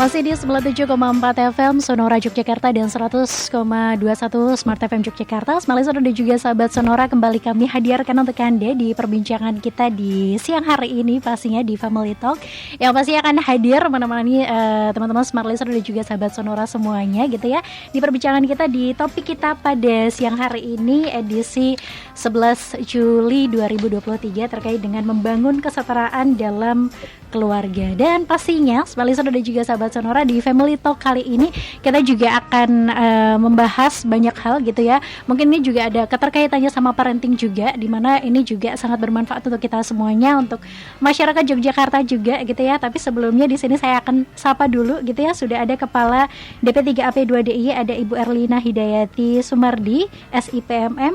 Masih di 97,4 FM Sonora Yogyakarta dan 100,21 Smart FM Yogyakarta. Smart Listener dan juga sahabat Sonora, kembali kami hadirkan untuk Anda di perbincangan kita di siang hari ini, pastinya di Family Talk, yang pasti akan hadir menemani teman-teman Smart Listener dan juga sahabat Sonora semuanya gitu ya, di perbincangan kita di topik kita pada siang hari ini, edisi 11 Juli 2023, terkait dengan membangun kesetaraan dalam keluarga. Dan pastinya Smart Listener dan juga sahabat Sonora, di Family Talk kali ini kita juga akan membahas banyak hal gitu ya. Mungkin ini juga ada keterkaitannya sama parenting juga, dimana ini juga sangat bermanfaat untuk kita semuanya, untuk masyarakat Yogyakarta juga gitu ya. Tapi sebelumnya di sini saya akan sapa dulu gitu ya. Sudah ada Kepala DP3AP2DIY, ada Ibu Erlina Hidayati Sumardi, SIPMM,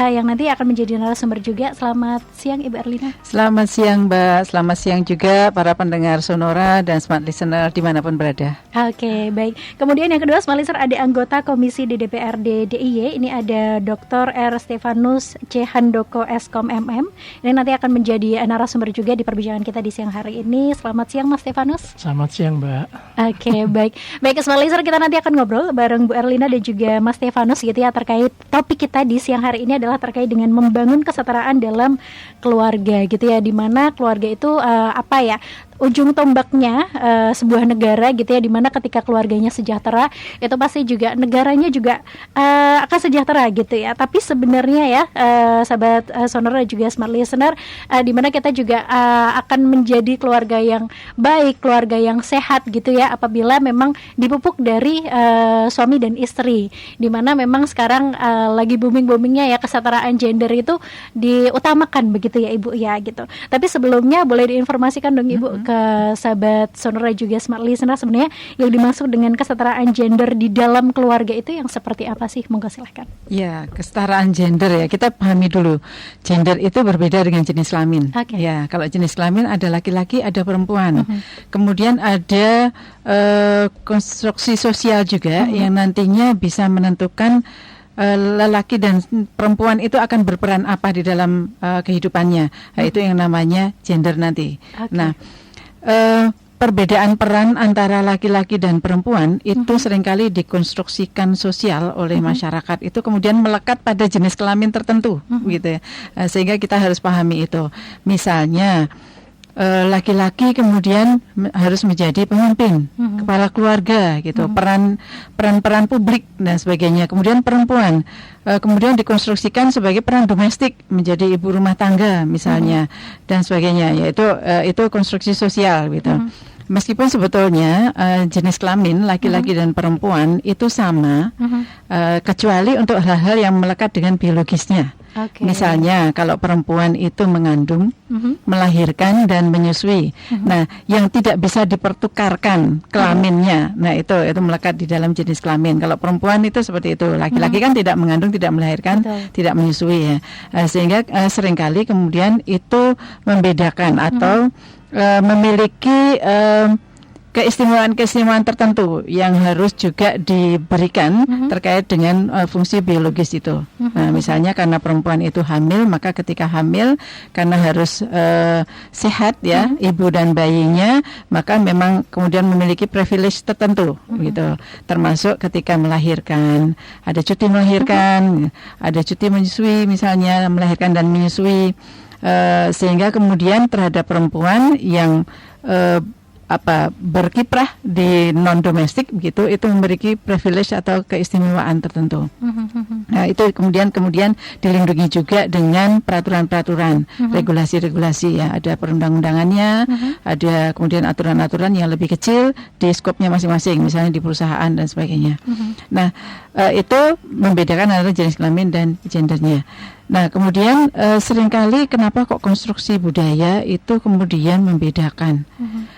yang nanti akan menjadi narasumber juga. Selamat siang Ibu Erlina. Selamat siang Mbak, selamat siang juga para pendengar Sonora dan Smart Listener dimanapun berada. Oke, baik. Kemudian yang kedua, Smart Listener, ada anggota Komisi di DPRD DIY. Ini ada Dr. R. Stefanus C. Handoko Eskom MM. Ini nanti akan menjadi narasumber juga di perbincangan kita di siang hari ini. Selamat siang Mas Stefanus. Selamat siang Mbak. Oke, baik. Baik, Smart Listener, kita nanti akan ngobrol bareng Bu Erlina dan juga Mas Stefanus gitu ya, terkait topik kita di siang hari ini adalah terkait dengan membangun kesetaraan dalam keluarga gitu ya, dimana keluarga itu ujung tombaknya sebuah negara gitu ya, dimana ketika keluarganya sejahtera, itu pasti juga negaranya juga akan sejahtera gitu ya. Tapi sebenarnya ya sahabat Sonora juga Smart Listener, dimana kita juga akan menjadi keluarga yang baik, keluarga yang sehat gitu ya, apabila memang dipupuk dari suami dan istri, dimana memang sekarang lagi booming-boomingnya ya kesetaraan gender itu diutamakan begitu ya Ibu ya gitu. Tapi sebelumnya boleh diinformasikan dong Ibu ke sahabat Sonora juga Smart Listener, sebenarnya yang dimaksud dengan kesetaraan gender di dalam keluarga itu yang seperti apa sih? Monggo silahkan. Ya, kesetaraan gender ya, kita pahami dulu. Gender itu berbeda dengan jenis kelamin. Okay. Ya, kalau jenis kelamin ada laki-laki, ada perempuan. Kemudian ada konstruksi sosial juga yang nantinya bisa menentukan lelaki dan perempuan itu akan berperan apa di dalam kehidupannya. Nah, itu yang namanya gender nanti. Okay. Nah, perbedaan peran antara laki-laki dan perempuan itu seringkali dikonstruksikan sosial oleh masyarakat, itu kemudian melekat pada jenis kelamin tertentu gitu ya. Sehingga kita harus pahami itu. Misalnya laki-laki kemudian harus menjadi pemimpin, kepala keluarga gitu, peran publik dan sebagainya. Kemudian perempuan kemudian dikonstruksikan sebagai peran domestik, menjadi ibu rumah tangga misalnya dan sebagainya. Yaitu itu konstruksi sosial gitu. Meskipun sebetulnya jenis kelamin laki-laki dan perempuan itu sama, kecuali untuk hal-hal yang melekat dengan biologisnya. Okay. Misalnya kalau perempuan itu mengandung, melahirkan dan menyusui. Nah, yang tidak bisa dipertukarkan kelaminnya, nah itu melekat di dalam jenis kelamin. Kalau perempuan itu seperti itu, laki-laki kan tidak mengandung, tidak melahirkan, tidak menyusui ya. Sehingga seringkali kemudian itu membedakan atau memiliki keistimewaan tertentu yang harus juga diberikan terkait dengan fungsi biologis itu. Nah, misalnya karena perempuan itu hamil, maka ketika hamil karena harus sehat ya ibu dan bayinya, maka memang kemudian memiliki privilege tertentu gitu. Termasuk ketika melahirkan, ada cuti melahirkan, ada cuti menyusui misalnya, melahirkan dan menyusui, sehingga kemudian terhadap perempuan yang berkiprah di non domestik begitu, itu memiliki privilege atau keistimewaan tertentu. Nah, itu kemudian dilindungi juga dengan peraturan-peraturan, regulasi-regulasi ya, ada perundang-undangannya, ada kemudian aturan-aturan yang lebih kecil di skopnya masing-masing, misalnya di perusahaan dan sebagainya. Nah, itu membedakan antara jenis kelamin dan gendernya. Nah, kemudian seringkali kenapa kok konstruksi budaya itu kemudian membedakan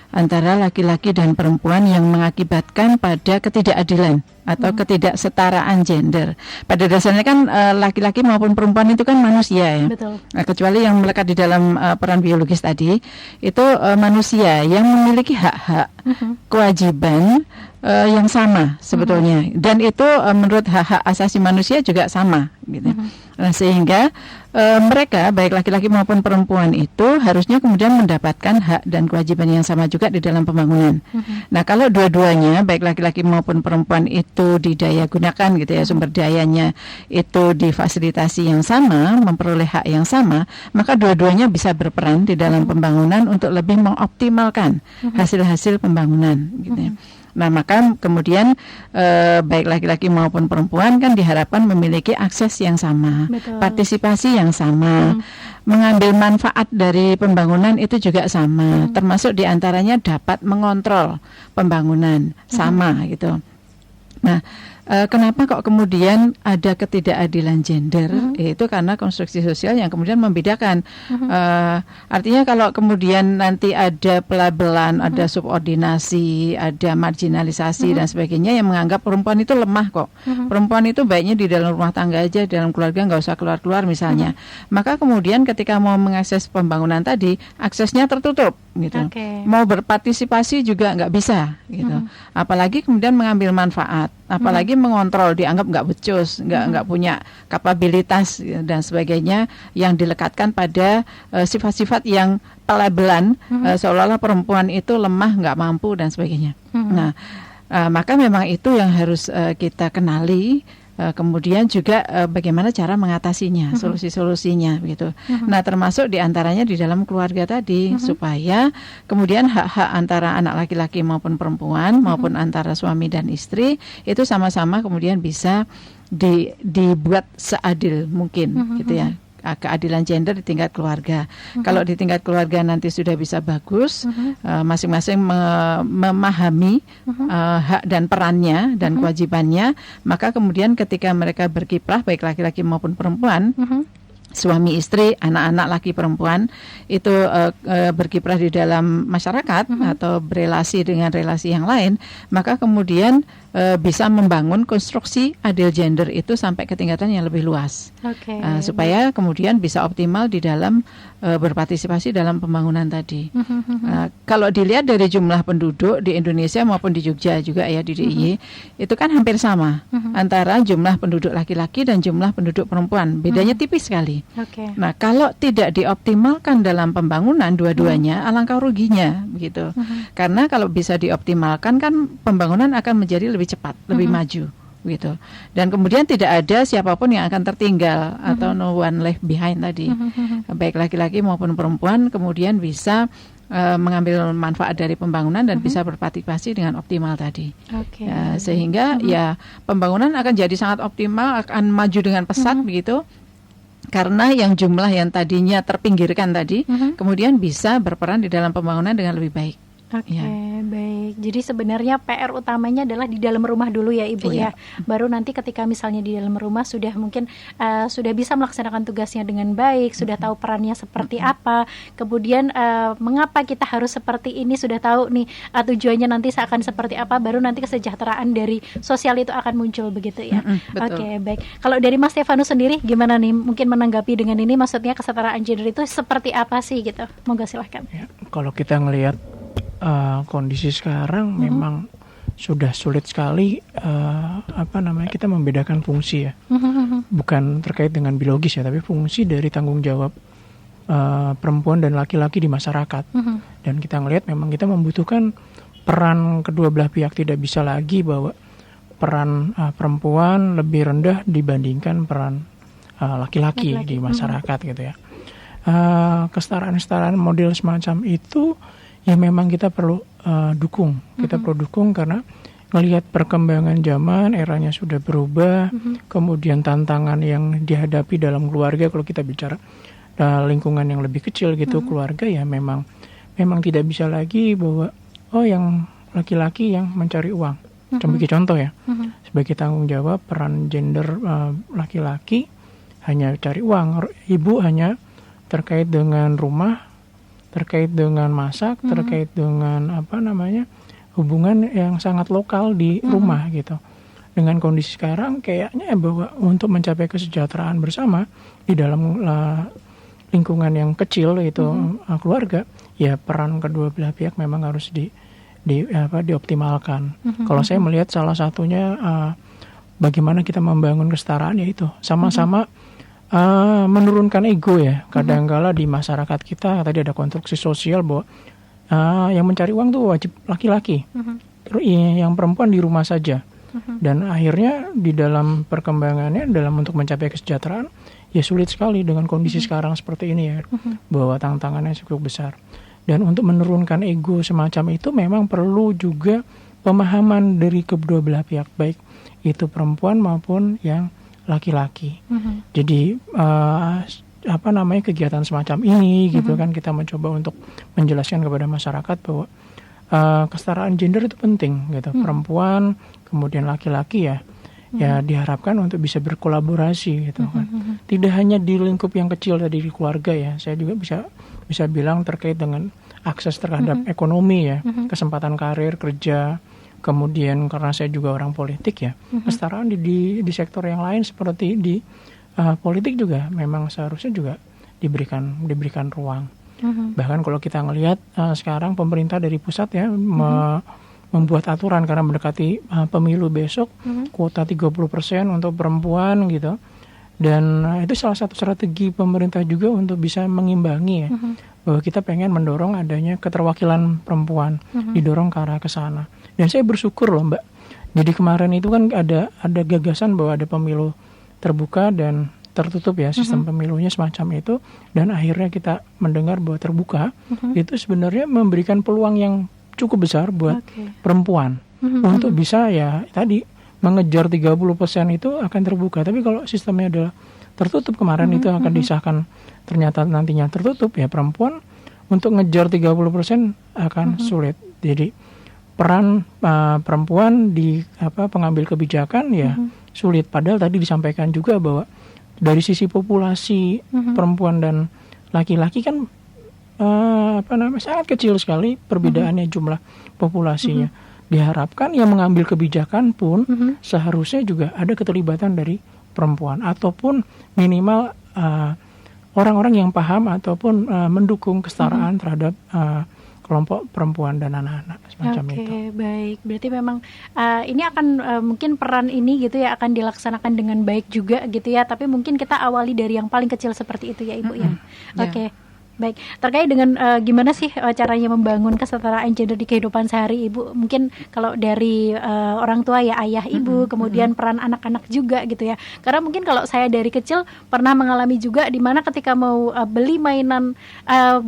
antara laki-laki dan perempuan yang mengakibatkan pada ketidakadilan atau ketidaksetaraan gender. Pada dasarnya kan laki-laki maupun perempuan itu kan manusia ya. Betul. Nah, kecuali yang melekat di dalam peran biologis tadi, itu manusia yang memiliki hak-hak, kewajiban, yang sama sebetulnya, dan itu menurut hak-hak asasi manusia juga sama gitu. Nah, sehingga mereka baik laki-laki maupun perempuan itu harusnya kemudian mendapatkan hak dan kewajiban yang sama juga di dalam pembangunan. Nah, kalau dua-duanya baik laki-laki maupun perempuan itu didaya gunakan gitu ya, sumber dayanya itu difasilitasi yang sama, memperoleh hak yang sama, maka dua-duanya bisa berperan di dalam pembangunan untuk lebih mengoptimalkan hasil-hasil pembangunan gitu ya. Nah, maka kemudian baik laki-laki maupun perempuan kan diharapkan memiliki akses yang sama, Betul. partisipasi yang sama, mengambil manfaat dari pembangunan itu juga sama, termasuk diantaranya dapat mengontrol pembangunan sama gitu. Nah, kenapa kok kemudian ada ketidakadilan gender? Itu karena konstruksi sosial yang kemudian membedakan. Artinya kalau kemudian nanti ada pelabelan, ada subordinasi, ada marginalisasi dan sebagainya yang menganggap perempuan itu lemah kok. Perempuan itu baiknya di dalam rumah tangga aja, dalam keluarga nggak usah keluar-keluar misalnya. Maka kemudian ketika mau mengakses pembangunan tadi, aksesnya tertutup gitu. Mau berpartisipasi juga nggak bisa gitu. Apalagi kemudian mengambil manfaat, apalagi mengontrol, dianggap nggak becus, nggak punya kapabilitas dan sebagainya, yang dilekatkan pada sifat-sifat yang pelabelan seolah-olah perempuan itu lemah, nggak mampu dan sebagainya. Nah, maka memang itu yang harus kita kenali. Kemudian juga bagaimana cara mengatasinya, solusi-solusinya begitu. Nah, termasuk diantaranya di dalam keluarga tadi, supaya kemudian hak-hak antara anak laki-laki maupun perempuan maupun antara suami dan istri itu sama-sama kemudian bisa dibuat seadil mungkin gitu ya. Keadilan gender di tingkat keluarga. Kalau di tingkat keluarga nanti sudah bisa bagus, masing-masing memahami hak dan perannya dan kewajibannya, maka kemudian ketika mereka berkiprah baik laki-laki maupun perempuan, suami istri, anak-anak laki perempuan itu berkiprah di dalam masyarakat atau berelasi dengan relasi yang lain, maka kemudian bisa membangun konstruksi adil gender itu sampai ke tingkatan yang lebih luas, supaya kemudian bisa optimal di dalam berpartisipasi dalam pembangunan tadi. Kalau dilihat dari jumlah penduduk di Indonesia maupun di Jogja juga ya di DIY, itu kan hampir sama antara jumlah penduduk laki-laki dan jumlah penduduk perempuan, bedanya tipis sekali. Nah, kalau tidak dioptimalkan dalam pembangunan dua-duanya, alangkah ruginya begitu. Karena kalau bisa dioptimalkan kan pembangunan akan menjadi lebih cepat, lebih maju gitu. Dan kemudian tidak ada siapapun yang akan tertinggal atau no one left behind tadi. Baik laki-laki maupun perempuan kemudian bisa mengambil manfaat dari pembangunan dan bisa berpartisipasi dengan optimal tadi. Sehingga ya pembangunan akan jadi sangat optimal, akan maju dengan pesat begitu. Karena yang jumlah yang tadinya terpinggirkan tadi kemudian bisa berperan di dalam pembangunan dengan lebih baik. Baik. Jadi sebenarnya PR utamanya adalah di dalam rumah dulu ya Ibu ya. Baru nanti ketika misalnya di dalam rumah sudah mungkin sudah bisa melaksanakan tugasnya dengan baik, sudah tahu perannya seperti apa, kemudian mengapa kita harus seperti ini, sudah tahu nih tujuannya nanti akan seperti apa, baru nanti kesejahteraan dari sosial itu akan muncul begitu ya. Baik. Kalau dari Mas Stefanus sendiri gimana nih, mungkin menanggapi dengan ini, maksudnya kesetaraan gender itu seperti apa sih gitu? Monggo silahkan. Ya, kalau kita ngelihat kondisi sekarang memang sudah sulit sekali kita membedakan fungsi ya, bukan terkait dengan biologis ya, tapi fungsi dari tanggung jawab perempuan dan laki-laki di masyarakat. Dan kita ngelihat memang kita membutuhkan peran kedua belah pihak, tidak bisa lagi bahwa peran perempuan lebih rendah dibandingkan peran laki-laki di masyarakat gitu ya. Kesetaraan model semacam itu ya memang kita perlu dukung. Kita perlu dukung karena melihat perkembangan zaman, eranya sudah berubah, kemudian tantangan yang dihadapi dalam keluarga, kalau kita bicara lingkungan yang lebih kecil gitu, keluarga ya memang tidak bisa lagi bahwa yang laki-laki yang mencari uang. Sebagai contoh ya, sebagai tanggung jawab peran gender laki-laki hanya cari uang, ibu hanya terkait dengan rumah, terkait dengan masak, terkait dengan hubungan yang sangat lokal di rumah gitu. Dengan kondisi sekarang kayaknya bahwa untuk mencapai kesejahteraan bersama di dalam lingkungan yang kecil itu keluarga, ya peran kedua belah pihak memang harus dioptimalkan. Kalau saya melihat salah satunya bagaimana kita membangun kesetaraan, yaitu sama-sama menurunkan ego ya. Kadang-kala di masyarakat kita tadi ada konstruksi sosial bahwa yang mencari uang tuh wajib laki-laki, yang perempuan di rumah saja. Dan akhirnya di dalam perkembangannya dalam untuk mencapai kesejahteraan ya sulit sekali dengan kondisi sekarang seperti ini ya, bahwa tantangannya cukup besar. Dan untuk menurunkan ego semacam itu memang perlu juga pemahaman dari kedua belah pihak, baik itu perempuan maupun yang laki-laki. Jadi kegiatan semacam ini gitu kan, kita mencoba untuk menjelaskan kepada masyarakat bahwa kesetaraan gender itu penting gitu. Perempuan kemudian laki-laki ya diharapkan untuk bisa berkolaborasi gitu kan. Tidak hanya di lingkup yang kecil tadi di keluarga ya. Saya juga bisa bilang terkait dengan akses terhadap ekonomi ya, kesempatan karir kerja. Kemudian karena saya juga orang politik ya, kesetaraan di sektor yang lain seperti di politik juga memang seharusnya juga diberikan ruang. Bahkan kalau kita ngelihat sekarang pemerintah dari pusat ya membuat aturan karena mendekati pemilu besok, kuota 30% untuk perempuan gitu. Dan itu salah satu strategi pemerintah juga untuk bisa mengimbangi ya, bahwa kita pengen mendorong adanya keterwakilan perempuan, didorong ke arah ke sana. Dan saya bersyukur loh Mbak. Jadi kemarin itu kan ada gagasan bahwa ada pemilu terbuka dan tertutup ya, sistem pemilunya semacam itu. Dan akhirnya kita mendengar bahwa terbuka, itu sebenarnya memberikan peluang yang cukup besar buat perempuan untuk bisa ya tadi mengejar 30% itu akan terbuka. Tapi kalau sistemnya adalah tertutup kemarin itu akan disahkan ternyata nantinya tertutup ya, perempuan untuk ngejar 30% akan sulit. Jadi peran perempuan di pengambil kebijakan ya sulit. Padahal tadi disampaikan juga bahwa dari sisi populasi perempuan dan laki-laki kan sangat kecil sekali perbedaannya jumlah populasinya. Diharapkan yang mengambil kebijakan pun seharusnya juga ada keterlibatan dari perempuan ataupun minimal orang-orang yang paham ataupun mendukung kesetaraan terhadap kelompok perempuan dan anak-anak semacam itu. Oke, baik. Berarti memang ini akan mungkin peran ini gitu ya akan dilaksanakan dengan baik juga gitu ya. Tapi mungkin kita awali dari yang paling kecil seperti itu ya Ibu ya. Oke. Baik, terkait dengan gimana sih caranya membangun kesetaraan gender di kehidupan sehari Ibu? Mungkin kalau dari orang tua ya ayah Ibu, kemudian peran anak-anak juga gitu ya. Karena mungkin kalau saya dari kecil pernah mengalami juga di mana ketika mau beli mainan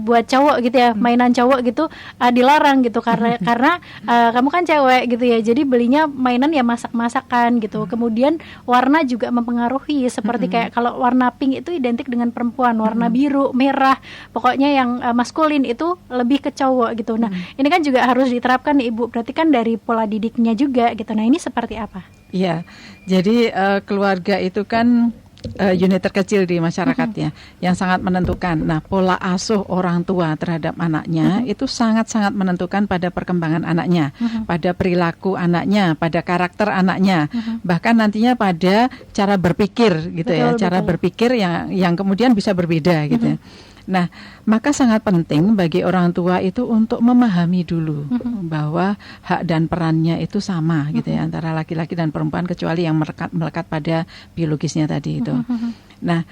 buat cowok gitu ya, mainan cowok gitu dilarang gitu karena kamu kan cewek gitu ya. Jadi belinya mainan ya masak-masakan gitu. Kemudian warna juga mempengaruhi seperti kayak kalau warna pink itu identik dengan perempuan, warna biru, merah, pokoknya yang maskulin itu lebih ke cowok gitu. Nah, ini kan juga harus diterapkan nih Ibu. Berarti kan dari pola didiknya juga gitu. Nah, ini seperti apa? Iya. Jadi keluarga itu kan unit terkecil di masyarakatnya yang sangat menentukan. Nah, pola asuh orang tua terhadap anaknya itu sangat-sangat menentukan pada perkembangan anaknya, pada perilaku anaknya, pada karakter anaknya, bahkan nantinya pada cara berpikir gitu. Betul, ya, cara berpikir yang kemudian bisa berbeda gitu. Nah, maka sangat penting bagi orang tua itu untuk memahami dulu bahwa hak dan perannya itu sama gitu ya antara laki-laki dan perempuan kecuali yang melekat pada biologisnya tadi itu. Nah,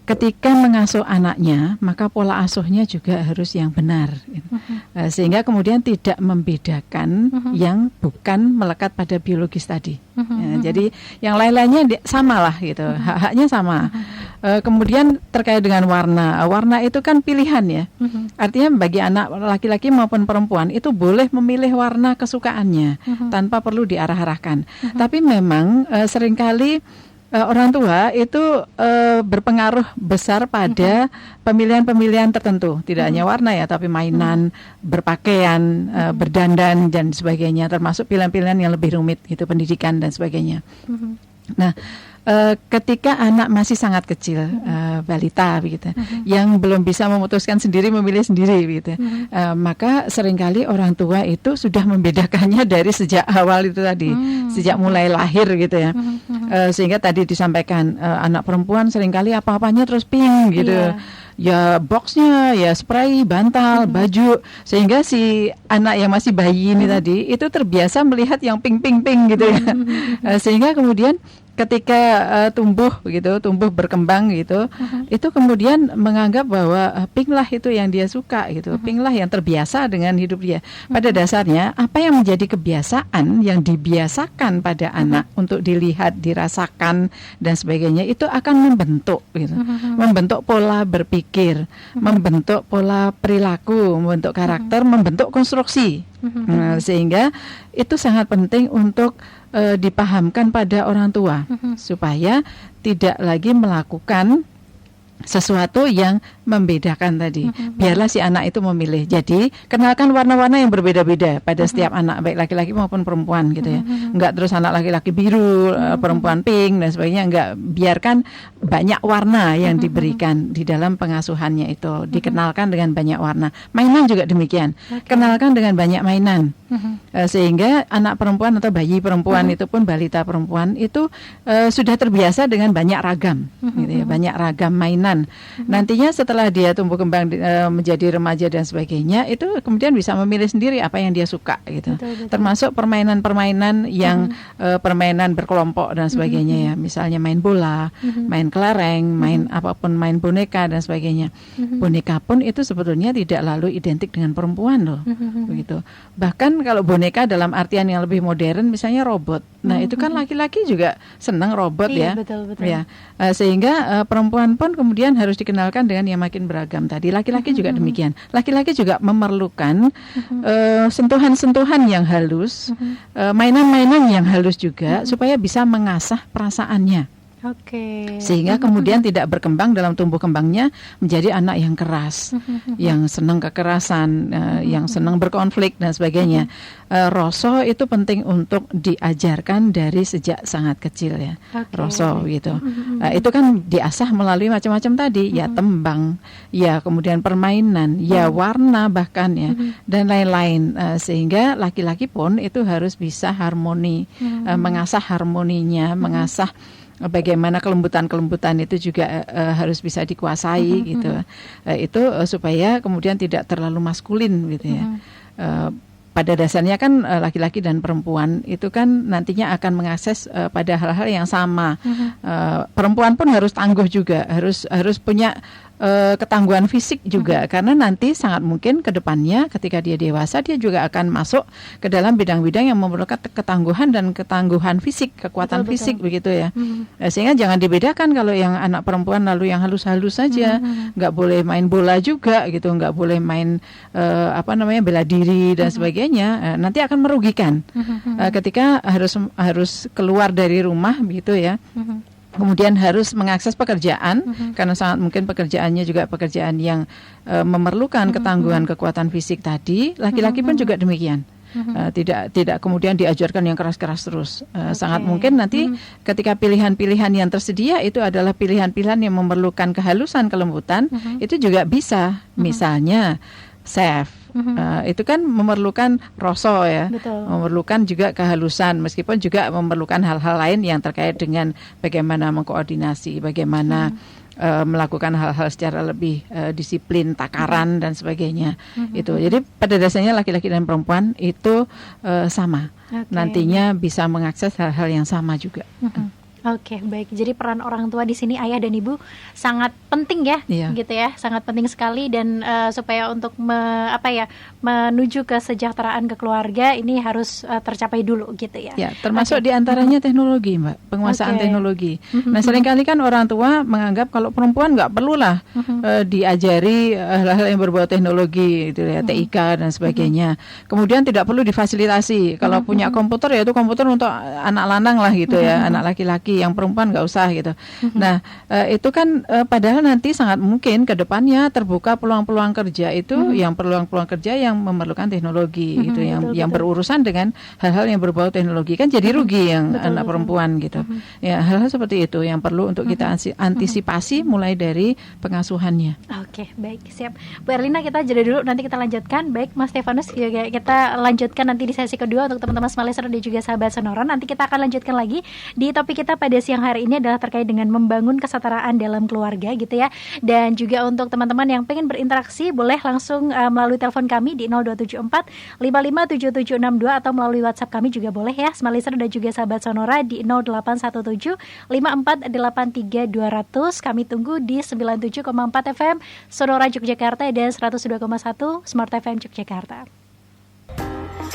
ketika mengasuh anaknya, maka pola asuhnya juga harus yang benar. Sehingga kemudian tidak membedakan yang bukan melekat pada biologis tadi. Jadi yang lain-lainnya sama lah gitu, hak-haknya sama. Kemudian terkait dengan warna itu kan pilihan ya. Artinya bagi anak laki-laki maupun perempuan itu boleh memilih warna kesukaannya tanpa perlu diarah-arahkan. Tapi memang seringkali orang tua itu berpengaruh besar pada pemilihan-pemilihan tertentu. Tidak hanya warna ya, tapi mainan, berpakaian, berdandan dan sebagainya. Termasuk pilihan-pilihan yang lebih rumit, itu pendidikan dan sebagainya. Nah, ketika anak masih sangat kecil, balita begitu, yang belum bisa memutuskan sendiri, memilih sendiri begitu, maka seringkali orang tua itu sudah membedakannya dari sejak awal itu tadi, sejak mulai lahir gitu ya, sehingga tadi disampaikan anak perempuan seringkali apa-apanya terus pink gitu. Ya boxnya, ya spray, bantal, baju, sehingga si anak yang masih bayi ini tadi itu terbiasa melihat yang pink gitu ya, sehingga kemudian ketika tumbuh berkembang gitu, itu kemudian menganggap bahwa pink lah itu yang dia suka gitu, pink lah yang terbiasa dengan hidup dia. Pada dasarnya apa yang menjadi kebiasaan yang dibiasakan pada anak untuk dilihat, dirasakan dan sebagainya itu akan membentuk gitu, membentuk pola berpikir, membentuk pola perilaku, membentuk karakter, membentuk konstruksi. Sehingga itu sangat penting untuk dipahamkan pada orang tua supaya tidak lagi melakukan sesuatu yang membedakan tadi. Biarlah si anak itu memilih. Jadi kenalkan warna-warna yang berbeda-beda pada setiap anak, baik laki-laki maupun perempuan gitu ya. Enggak terus anak laki-laki biru, perempuan pink dan sebagainya. Enggak, biarkan banyak warna yang diberikan di dalam pengasuhannya itu. Dikenalkan dengan banyak warna. Mainan juga demikian. Kenalkan dengan banyak mainan. Sehingga anak perempuan atau bayi perempuan itu pun balita perempuan itu sudah terbiasa dengan banyak ragam gitu ya, banyak ragam mainan. Nantinya setelah dia tumbuh kembang menjadi remaja dan sebagainya, itu kemudian bisa memilih sendiri apa yang dia suka gitu. Betul. Termasuk permainan-permainan yang permainan berkelompok dan sebagainya ya. Misalnya main bola, main kelereng, main apapun, main boneka dan sebagainya. Boneka pun itu sebetulnya tidak lalu identik dengan perempuan loh. Begitu. Bahkan kalau boneka dalam artian yang lebih modern misalnya robot. Nah, itu kan laki-laki juga senang robot ya. Betul. Ya. Sehingga perempuan pun kemudian harus dikenalkan dengan yang makin beragam tadi. Laki-laki juga demikian. Laki-laki juga memerlukan sentuhan-sentuhan yang halus, mainan-mainan yang halus juga supaya bisa mengasah perasaannya. Sehingga kemudian tidak berkembang dalam tumbuh kembangnya menjadi anak yang keras, yang senang kekerasan, yang senang berkonflik dan sebagainya. Roso itu penting untuk diajarkan dari sejak sangat kecil ya. Roso gitu. Itu kan diasah melalui macam-macam tadi, ya tembang, ya kemudian permainan, ya warna bahkan ya dan lain-lain. Sehingga laki-laki pun itu harus bisa harmoni, mengasah harmoninya, mengasah bagaimana kelembutan-kelembutan itu juga harus bisa dikuasai gitu. Itu supaya kemudian tidak terlalu maskulin gitu ya. Pada dasarnya kan laki-laki dan perempuan itu kan nantinya akan mengakses pada hal-hal yang sama. Perempuan pun harus tangguh juga, harus punya ketangguhan fisik juga, karena nanti sangat mungkin ke depannya ketika dia dewasa dia juga akan masuk ke dalam bidang-bidang yang memerlukan ketangguhan dan ketangguhan fisik, kekuatan fisik begitu ya. Sehingga jangan dibedakan kalau yang anak perempuan lalu yang halus-halus saja, nggak boleh main bola juga gitu, nggak boleh main bela diri dan sebagainya. Nanti akan merugikan ketika harus keluar dari rumah begitu ya. Kemudian harus mengakses pekerjaan karena sangat mungkin pekerjaannya juga pekerjaan yang memerlukan ketangguhan kekuatan fisik tadi. Laki-laki pun juga demikian. Tidak kemudian diajarkan yang keras-keras terus. Sangat mungkin nanti ketika pilihan-pilihan yang tersedia itu adalah pilihan-pilihan yang memerlukan kehalusan, kelembutan, itu juga bisa. Misalnya chef. Itu kan memerlukan roso ya. Betul. Memerlukan juga kehalusan, meskipun juga memerlukan hal-hal lain yang terkait dengan bagaimana mengkoordinasi, bagaimana melakukan hal-hal secara lebih disiplin, takaran dan sebagainya. Itu. Jadi pada dasarnya laki-laki dan perempuan itu sama. Nantinya bisa mengakses hal-hal yang sama juga. Oke, baik. Jadi peran orang tua di sini, ayah dan ibu, sangat penting ya, gitu ya, sangat penting sekali. Dan supaya untuk menuju kesejahteraan ke keluarga ini harus tercapai dulu, gitu ya. Ya, termasuk diantaranya teknologi, Mbak, penguasaan teknologi. Nah, seringkali kan orang tua menganggap kalau perempuan nggak perlulah diajari hal-hal yang berbau teknologi, gitu ya, TIK dan sebagainya. Kemudian tidak perlu difasilitasi. Kalau punya komputer ya itu komputer untuk anak lanang lah, gitu ya, anak laki-laki. teknologi, yang perempuan nggak usah gitu. Nah, itu kan padahal nanti sangat mungkin ke depannya terbuka peluang-peluang kerja itu yang peluang-peluang kerja yang memerlukan teknologi gitu, yang berurusan dengan hal-hal yang berbau teknologi, kan jadi rugi yang anak perempuan gitu. Ya, hal-hal seperti itu yang perlu untuk kita antisipasi mulai dari pengasuhannya. Oke, baik, siap. Bu Erlina, kita jeda dulu, nanti kita lanjutkan. Baik, Mas Stefanus, kita lanjutkan nanti di sesi kedua untuk teman-teman Smile Listener dan juga sahabat Sonora. Nanti kita akan lanjutkan lagi di topik kita pada siang hari ini adalah terkait dengan membangun kesetaraan dalam keluarga gitu ya. Dan juga untuk teman-teman yang pengen berinteraksi, boleh langsung melalui telepon kami di 0274 557762 atau melalui WhatsApp kami juga boleh ya, Smile Listener dan juga sahabat Sonora di 0817 5483 200. Kami tunggu di 97,4 FM Sonora Yogyakarta dan 102,1 Smart FM Yogyakarta.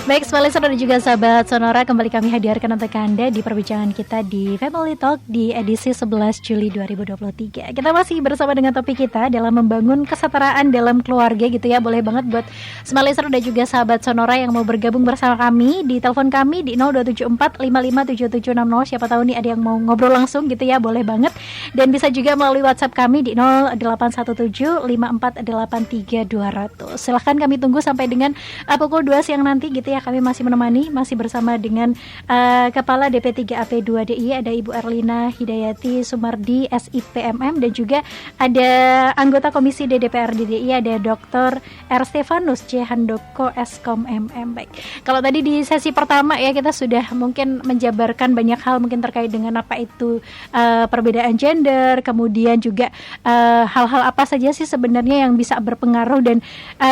Baik, Smile Listener dan juga sahabat Sonora, kembali kami hadirkan untuk Anda di perbincangan kita di Family Talk di edisi 11 Juli 2023. Kita masih bersama dengan topik kita dalam membangun kesetaraan dalam keluarga gitu ya. Boleh banget buat Smile Listener dan juga sahabat Sonora yang mau bergabung bersama kami di telepon kami di 0274 557760. Siapa tahu nih ada yang mau ngobrol langsung gitu ya, boleh banget. Dan bisa juga melalui WhatsApp kami di 0817 5483 200. Silahkan kami tunggu sampai dengan pukul 2 siang nanti gitu ya. Kami masih menemani, masih bersama dengan Kepala DP3AP2 DIY, ada Ibu Erlina Hidayati Sumardi SIPMM, dan juga ada anggota Komisi DPRD DIY, ada Dr. R. Stefanus C. Handoko Skom MM. Baik, kalau tadi di sesi pertama ya kita sudah mungkin menjabarkan banyak hal mungkin terkait dengan apa itu perbedaan gender, kemudian juga hal-hal apa saja sih sebenarnya yang bisa berpengaruh dan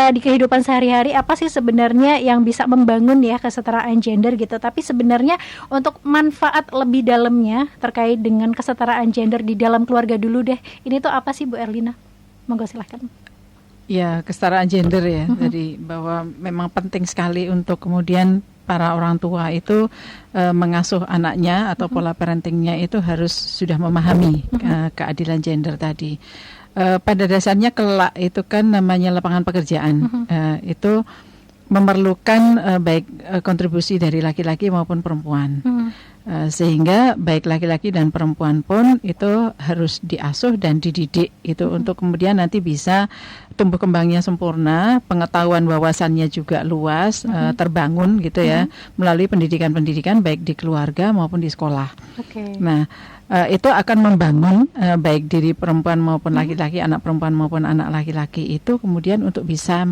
di kehidupan sehari-hari apa sih sebenarnya yang bisa membangun ya kesetaraan gender gitu. Tapi sebenarnya untuk manfaat lebih dalamnya terkait dengan kesetaraan gender di dalam keluarga dulu deh. Ini tuh apa sih Bu Erlina? Monggo silahkan. Ya, kesetaraan gender ya. Jadi bahwa memang penting sekali untuk kemudian para orang tua itu mengasuh anaknya atau pola parentingnya itu harus sudah memahami keadilan gender tadi. Pada dasarnya kelak itu kan namanya lapangan pekerjaan. Itu memerlukan baik kontribusi dari laki-laki maupun perempuan, sehingga baik laki-laki dan perempuan pun itu harus diasuh dan dididik itu untuk kemudian nanti bisa tumbuh kembangnya sempurna, pengetahuan wawasannya juga luas, terbangun gitu ya, melalui pendidikan-pendidikan baik di keluarga maupun di sekolah. Nah, itu akan membangun baik diri perempuan maupun laki-laki, anak perempuan maupun anak laki-laki itu kemudian untuk bisa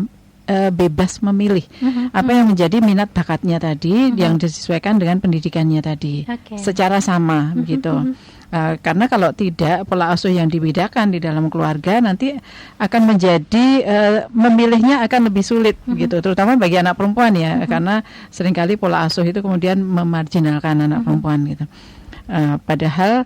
bebas memilih apa yang menjadi minat bakatnya tadi yang disesuaikan dengan pendidikannya tadi secara sama begitu. Karena kalau tidak, pola asuh yang dibedakan di dalam keluarga nanti akan menjadi memilihnya akan lebih sulit gitu, terutama bagi anak perempuan ya, karena seringkali pola asuh itu kemudian memarginalkan anak perempuan gitu. Padahal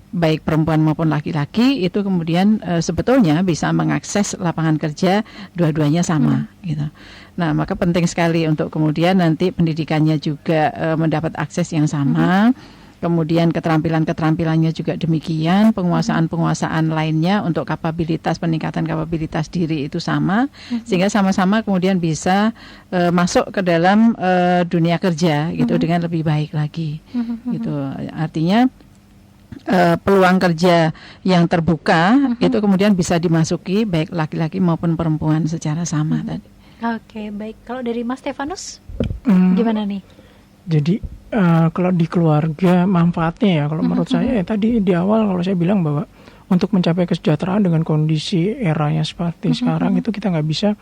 baik perempuan maupun laki-laki itu kemudian sebetulnya bisa mengakses lapangan kerja dua-duanya sama gitu. Nah, maka penting sekali untuk kemudian nanti pendidikannya juga mendapat akses yang sama. Kemudian keterampilannya juga demikian, penguasaan lainnya untuk kapabilitas, peningkatan kapabilitas diri itu sama, sehingga sama-sama kemudian bisa masuk ke dalam dunia kerja gitu dengan lebih baik lagi gitu. Artinya peluang kerja yang terbuka itu kemudian bisa dimasuki baik laki-laki maupun perempuan secara sama tadi. Oke, baik. Kalau dari Mas Stefanus gimana nih? Jadi kalau di keluarga manfaatnya ya, kalau menurut saya ya tadi di awal kalau saya bilang bahwa untuk mencapai kesejahteraan dengan kondisi eranya seperti sekarang itu kita nggak bisa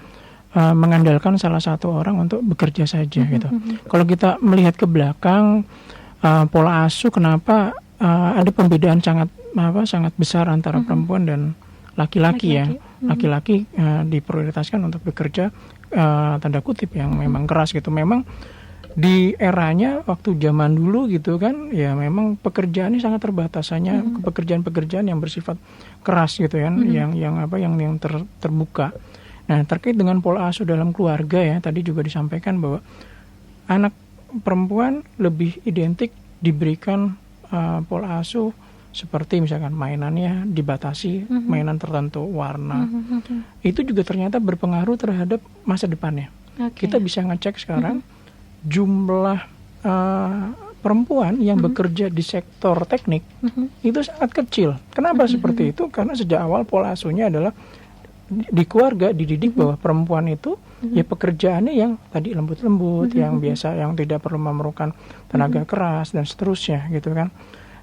mengandalkan salah satu orang untuk bekerja saja gitu. Kalau kita melihat ke belakang pola asuh, kenapa ada pembedaan sangat besar antara perempuan dan laki-laki ya. Laki-laki diprioritaskan untuk bekerja tanda kutip yang memang keras gitu. Memang di eranya waktu zaman dulu gitu kan ya, memang pekerjaan ini sangat terbatas, hanya pekerjaan-pekerjaan yang bersifat keras gitu kan, yang terbuka. Nah, terkait dengan pola asuh dalam keluarga ya, tadi juga disampaikan bahwa anak perempuan lebih identik diberikan pola asuh seperti misalkan mainannya dibatasi, mainan tertentu, warna. Itu juga ternyata berpengaruh terhadap masa depannya. Kita bisa ngecek sekarang jumlah perempuan yang bekerja di sektor teknik itu sangat kecil. Kenapa seperti itu? Karena sejak awal pola asuhnya adalah di keluarga dididik bahwa perempuan itu ya pekerjaannya yang tadi lembut-lembut, yang biasa, yang tidak perlu memerlukan tenaga keras dan seterusnya gitu kan.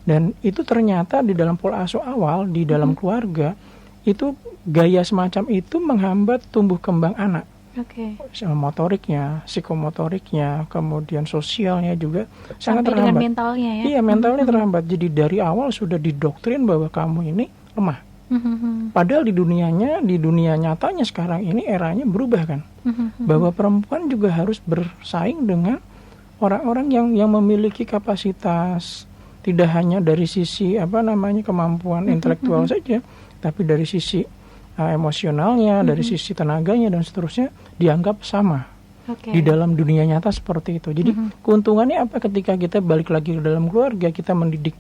Dan itu ternyata di dalam pola asuh awal di dalam keluarga itu gaya semacam itu menghambat tumbuh kembang anak. Motoriknya, psikomotoriknya, kemudian sosialnya juga sangat terhambat. Dengan mentalnya ya. Iya, mentalnya terhambat. Jadi dari awal sudah didoktrin bahwa kamu ini lemah. Padahal di dunia nyatanya sekarang ini eranya berubah kan, bahwa perempuan juga harus bersaing dengan orang-orang yang memiliki kapasitas, tidak hanya dari sisi kemampuan intelektual saja, tapi dari sisi emosionalnya, dari sisi tenaganya dan seterusnya dianggap sama di dalam dunia nyata seperti itu. Jadi keuntungannya apa ketika kita balik lagi ke dalam keluarga, kita mendidik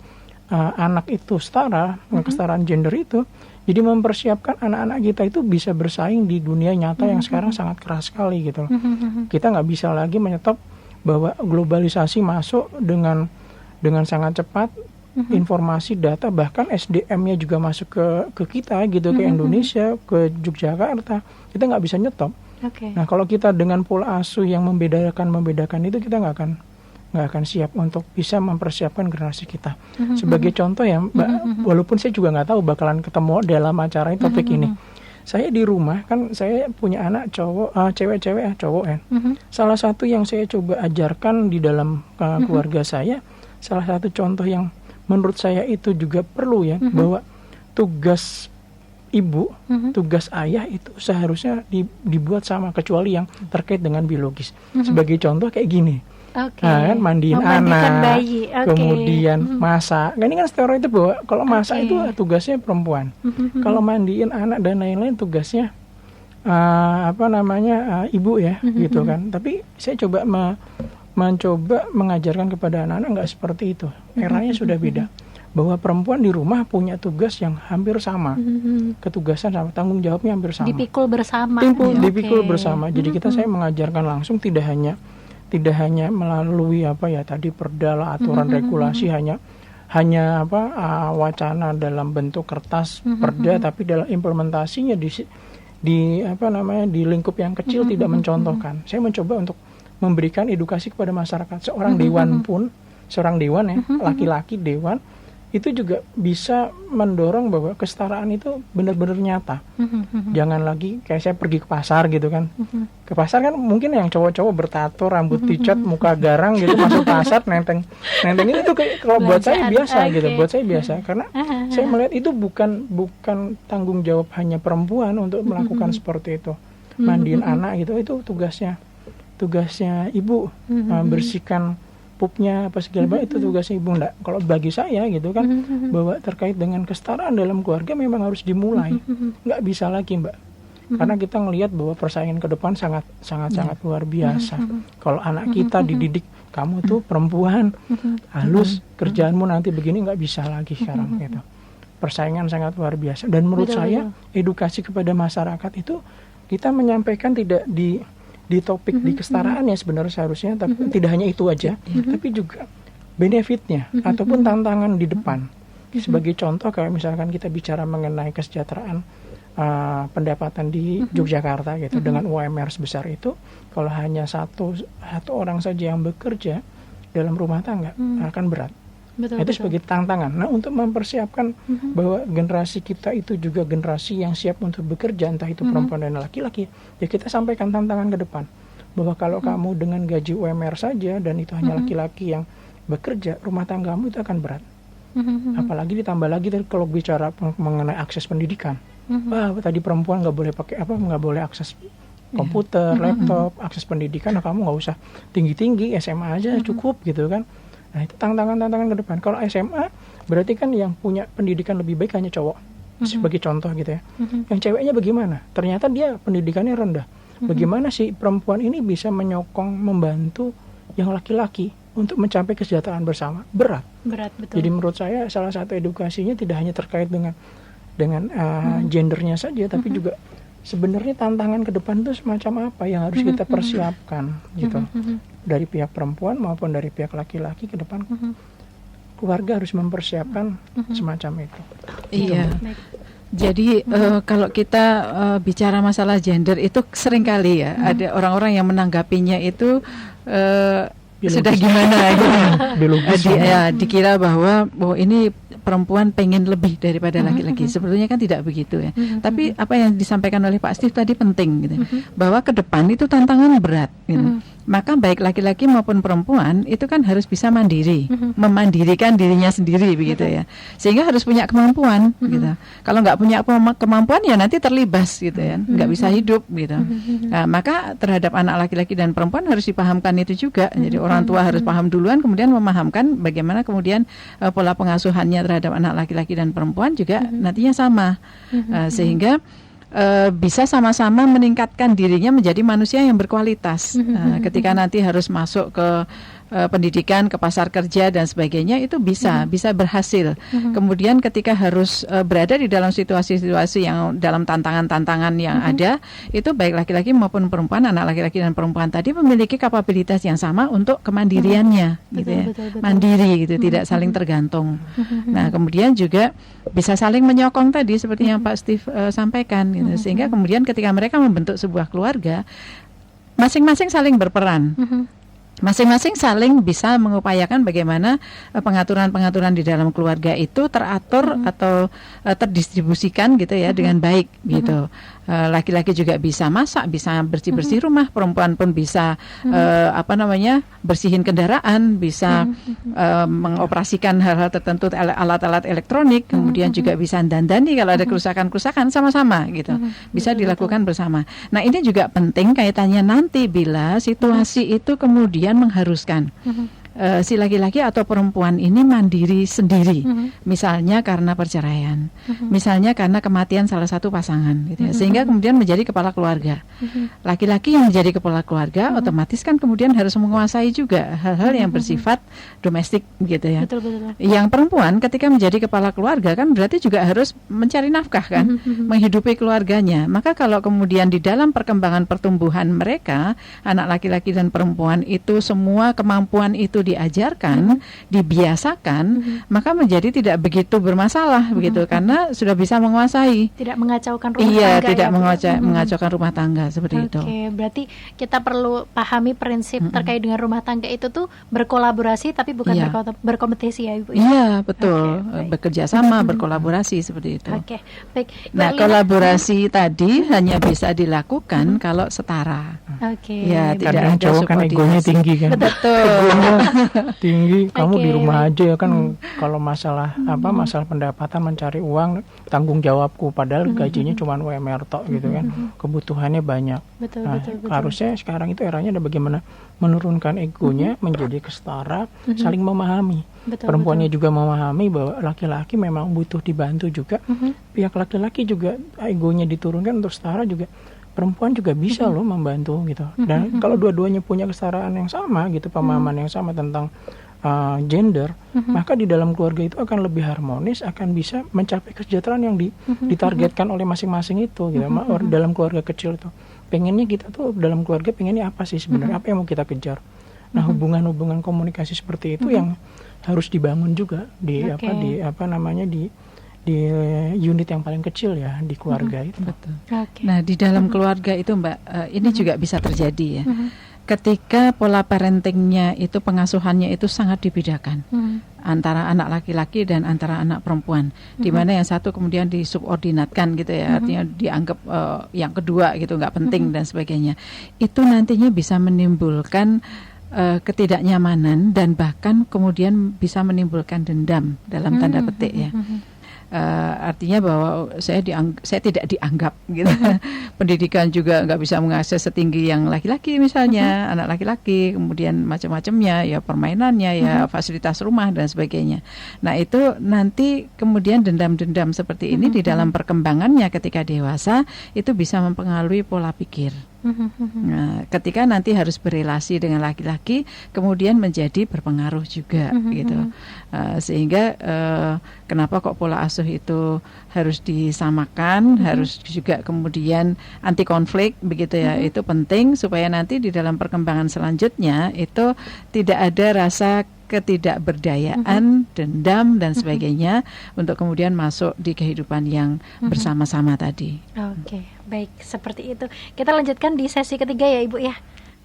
anak itu setara, kesetaraan gender itu, jadi mempersiapkan anak-anak kita itu bisa bersaing di dunia nyata yang sekarang sangat keras sekali gitu. Kita nggak bisa lagi menyetop bahwa globalisasi masuk dengan sangat cepat, informasi, data, bahkan SDM-nya juga masuk ke kita gitu, ke Indonesia, ke Yogyakarta, kita nggak bisa nyetop. Nah kalau kita dengan pola asuh yang membedakan itu, kita nggak akan siap untuk bisa mempersiapkan generasi kita. Sebagai contoh ya Mbak, walaupun saya juga nggak tahu bakalan ketemu dalam acara topik ini. Saya di rumah kan saya punya anak cewek-cewek cowok ya. Salah satu yang saya coba ajarkan di dalam keluarga saya, salah satu contoh yang menurut saya itu juga perlu ya, bahwa tugas ibu, tugas ayah itu seharusnya dibuat sama, kecuali yang terkait dengan biologis. Sebagai contoh kayak gini. Nah, kan mandiin anak, bayi. Kemudian masak. Ini kan stereotip bahwa kalau masak itu tugasnya perempuan. Kalau mandiin anak dan lain-lain tugasnya ibu ya, gitu kan. Tapi saya coba mencoba mengajarkan kepada anak-anak nggak seperti itu. Eranya sudah beda. Bahwa perempuan di rumah punya tugas yang hampir sama, ketugasan sama, tanggung jawabnya hampir sama. Dipikul bersama. Dipikul bersama. Jadi saya mengajarkan langsung, tidak hanya melalui perda, aturan regulasi, hanya wacana dalam bentuk kertas perda, tapi dalam implementasinya di lingkup yang kecil tidak mencontohkan. Saya mencoba untuk memberikan edukasi kepada masyarakat. Seorang dewan ya, laki-laki dewan itu juga bisa mendorong bahwa kesetaraan itu benar-benar nyata. Jangan lagi kayak saya pergi ke pasar gitu kan. Ke pasar kan mungkin yang cowok-cowok bertato, rambut dicat, muka garang gitu, masuk pasar nenteng ini tuh kalau buat saya biasa gitu. Buat saya biasa karena saya melihat itu bukan tanggung jawab hanya perempuan untuk melakukan seperti itu. Mandiin anak gitu, itu tugasnya ibu. Bersihkan pupnya apa segala macam, itu tugasnya ibu. Enggak, kalau bagi saya gitu kan, bahwa terkait dengan kesetaraan dalam keluarga memang harus dimulai. Nggak bisa lagi Mbak, karena kita ngelihat bahwa persaingan ke depan sangat luar biasa. Kalau anak kita dididik, kamu tuh perempuan halus, kerjaanmu nanti begini, nggak bisa lagi sekarang gitu. Persaingan sangat luar biasa. Dan menurut saya edukasi kepada masyarakat itu kita menyampaikan tidak di topik di kesetaraan ya sebenarnya seharusnya, tapi tidak hanya itu aja, tapi juga benefitnya ataupun tantangan di depan. Sebagai contoh kayak misalkan kita bicara mengenai kesejahteraan pendapatan di Yogyakarta gitu, dengan UMR sebesar itu, kalau hanya satu orang saja yang bekerja dalam rumah tangga akan berat. Itu sebagai tantangan. Nah, untuk mempersiapkan bahwa generasi kita itu juga generasi yang siap untuk bekerja, entah itu perempuan dan laki-laki, ya kita sampaikan tantangan ke depan. Bahwa kalau kamu dengan gaji UMR saja dan itu hanya laki-laki yang bekerja, rumah tanggamu itu akan berat. Apalagi ditambah lagi kalau bicara mengenai akses pendidikan. Tadi perempuan nggak boleh akses komputer, laptop, akses pendidikan, kamu nggak usah tinggi-tinggi, SMA aja cukup gitu kan. Nah, itu tantangan ke depan. Kalau SMA berarti kan yang punya pendidikan lebih baik hanya cowok, sebagai contoh gitu ya. Yang ceweknya bagaimana? Ternyata dia pendidikannya rendah. Bagaimana sih perempuan ini bisa menyokong, membantu yang laki-laki untuk mencapai kesejahteraan bersama? Berat, betul. Jadi menurut saya salah satu edukasinya tidak hanya terkait dengan gendernya saja, tapi juga sebenarnya tantangan ke depan itu semacam apa yang harus kita persiapkan gitu. dari pihak perempuan maupun dari pihak laki-laki ke depan keluarga harus mempersiapkan semacam itu. Iya. Baik. Jadi kalau kita bicara masalah gender itu seringkali ya ada orang-orang yang menanggapinya itu sudah gimana gitu. Biologis. Dikira bahwa ini perempuan pengen lebih daripada laki-laki. Sebetulnya kan tidak begitu ya. Tapi apa yang disampaikan oleh Pak Steve tadi penting gitu. Bahwa ke depan itu tantangan berat gitu. Maka baik laki-laki maupun perempuan itu kan harus bisa mandiri, memandirikan dirinya sendiri begitu ya. Sehingga harus punya kemampuan gitu. Kalau nggak punya kemampuan ya nanti terlibas gitu ya, nggak bisa hidup gitu. Nah, maka terhadap anak laki-laki dan perempuan harus dipahamkan itu juga. Jadi orang tua harus paham duluan, kemudian memahamkan bagaimana kemudian pola pengasuhannya terhadap anak laki-laki dan perempuan juga nantinya sama, sehingga bisa sama-sama meningkatkan dirinya menjadi manusia yang berkualitas. Ketika nanti harus masuk ke pendidikan, ke pasar kerja dan sebagainya itu bisa berhasil. Kemudian ketika harus berada di dalam situasi-situasi yang dalam tantangan-tantangan yang ada, itu baik laki-laki maupun perempuan, anak laki-laki dan perempuan tadi memiliki kapabilitas yang sama untuk kemandiriannya, gitu ya. Betul. Mandiri gitu, tidak saling tergantung. Nah, kemudian juga bisa saling menyokong tadi seperti yang Pak Steve sampaikan gitu. Sehingga kemudian ketika mereka membentuk sebuah keluarga, masing-masing saling berperan. Masing-masing saling bisa mengupayakan bagaimana pengaturan-pengaturan di dalam keluarga itu teratur atau terdistribusikan gitu ya dengan baik gitu. Laki-laki juga bisa masak, bisa bersih-bersih rumah, perempuan pun bisa bersihin kendaraan, bisa mengoperasikan hal-hal tertentu, alat-alat elektronik, kemudian juga bisa dandani kalau ada kerusakan-kerusakan sama-sama gitu. Bisa dilakukan bersama. Nah, ini juga penting kaitannya nanti bila situasi itu kemudian mengharuskan si laki-laki atau perempuan ini mandiri sendiri, misalnya karena perceraian, misalnya karena kematian salah satu pasangan, gitu ya. Sehingga kemudian menjadi kepala keluarga. Laki-laki yang menjadi kepala keluarga otomatis kan kemudian harus menguasai juga hal-hal yang bersifat domestik, gitu ya. Betul. Yang perempuan ketika menjadi kepala keluarga kan berarti juga harus mencari nafkah kan, menghidupi keluarganya. Maka kalau kemudian di dalam perkembangan pertumbuhan mereka, anak laki-laki dan perempuan itu semua kemampuan itu diajarkan, dibiasakan, maka menjadi tidak begitu bermasalah begitu karena sudah bisa menguasai. Tidak mengacaukan rumah Iya, tangga. tidak mengacaukan rumah tangga seperti itu. Oke, berarti kita perlu pahami prinsip terkait dengan rumah tangga itu tuh berkolaborasi tapi bukan berkompetisi ya Ibu. Iya, betul. Oke, baik. Bekerja sama, berkolaborasi seperti itu. Oke, baik. Nah, kolaborasi tadi hanya bisa dilakukan kalau setara. Oke. Ya, tidak Kadang ada cowok kan egonya subordinasi. tinggi kan. Betul. Tinggi, kamu di Oke, rumah aja ya kan. Kalau masalah masalah pendapatan, mencari uang, tanggung jawabku, padahal gajinya cuma UMR tok gitu kan. Kebutuhannya banyak. Betul. Harusnya sekarang itu eranya ada bagaimana menurunkan egonya menjadi kesetara, saling memahami. Perempuannya juga memahami bahwa laki-laki memang butuh dibantu juga. Pihak laki-laki juga egonya diturunkan untuk setara juga. Perempuan juga bisa loh membantu gitu. Dan kalau dua-duanya punya kesetaraan yang sama gitu, pemahaman yang sama tentang gender, maka di dalam keluarga itu akan lebih harmonis, akan bisa mencapai kesejahteraan yang ditargetkan oleh masing-masing itu gitu. Dalam keluarga kecil tuh pengennya kita tuh dalam keluarga pengennya apa sih sebenarnya, apa yang mau kita kejar. Nah, hubungan-hubungan komunikasi seperti itu yang harus dibangun juga di di unit yang paling kecil ya di keluarga itu. Betul. Nah, di dalam keluarga itu Mbak, ini juga bisa terjadi ya. Ketika pola parentingnya itu, pengasuhannya itu sangat dibedakan antara anak laki-laki dan antara anak perempuan, di mana yang satu kemudian disubordinatkan gitu ya, artinya dianggap yang kedua gitu nggak penting dan sebagainya. Itu nantinya bisa menimbulkan ketidaknyamanan dan bahkan kemudian bisa menimbulkan dendam dalam tanda petik ya. Artinya bahwa saya tidak dianggap gitu. Pendidikan juga nggak bisa mengakses setinggi yang laki-laki misalnya, anak laki-laki, kemudian macam-macamnya ya, permainannya ya, fasilitas rumah dan sebagainya. Nah, itu nanti kemudian dendam-dendam seperti ini di dalam perkembangannya ketika dewasa itu bisa mempengaruhi pola pikir. Nah, ketika nanti harus berelasi dengan laki-laki, kemudian menjadi berpengaruh juga gitu. Sehingga kenapa kok pola asuh itu harus disamakan, harus juga kemudian anti konflik begitu ya. Itu penting supaya nanti di dalam perkembangan selanjutnya itu tidak ada rasa ketidakberdayaan, dendam dan sebagainya untuk kemudian masuk di kehidupan yang bersama-sama tadi. Oke, baik, seperti itu. Kita lanjutkan di sesi ketiga ya Ibu ya.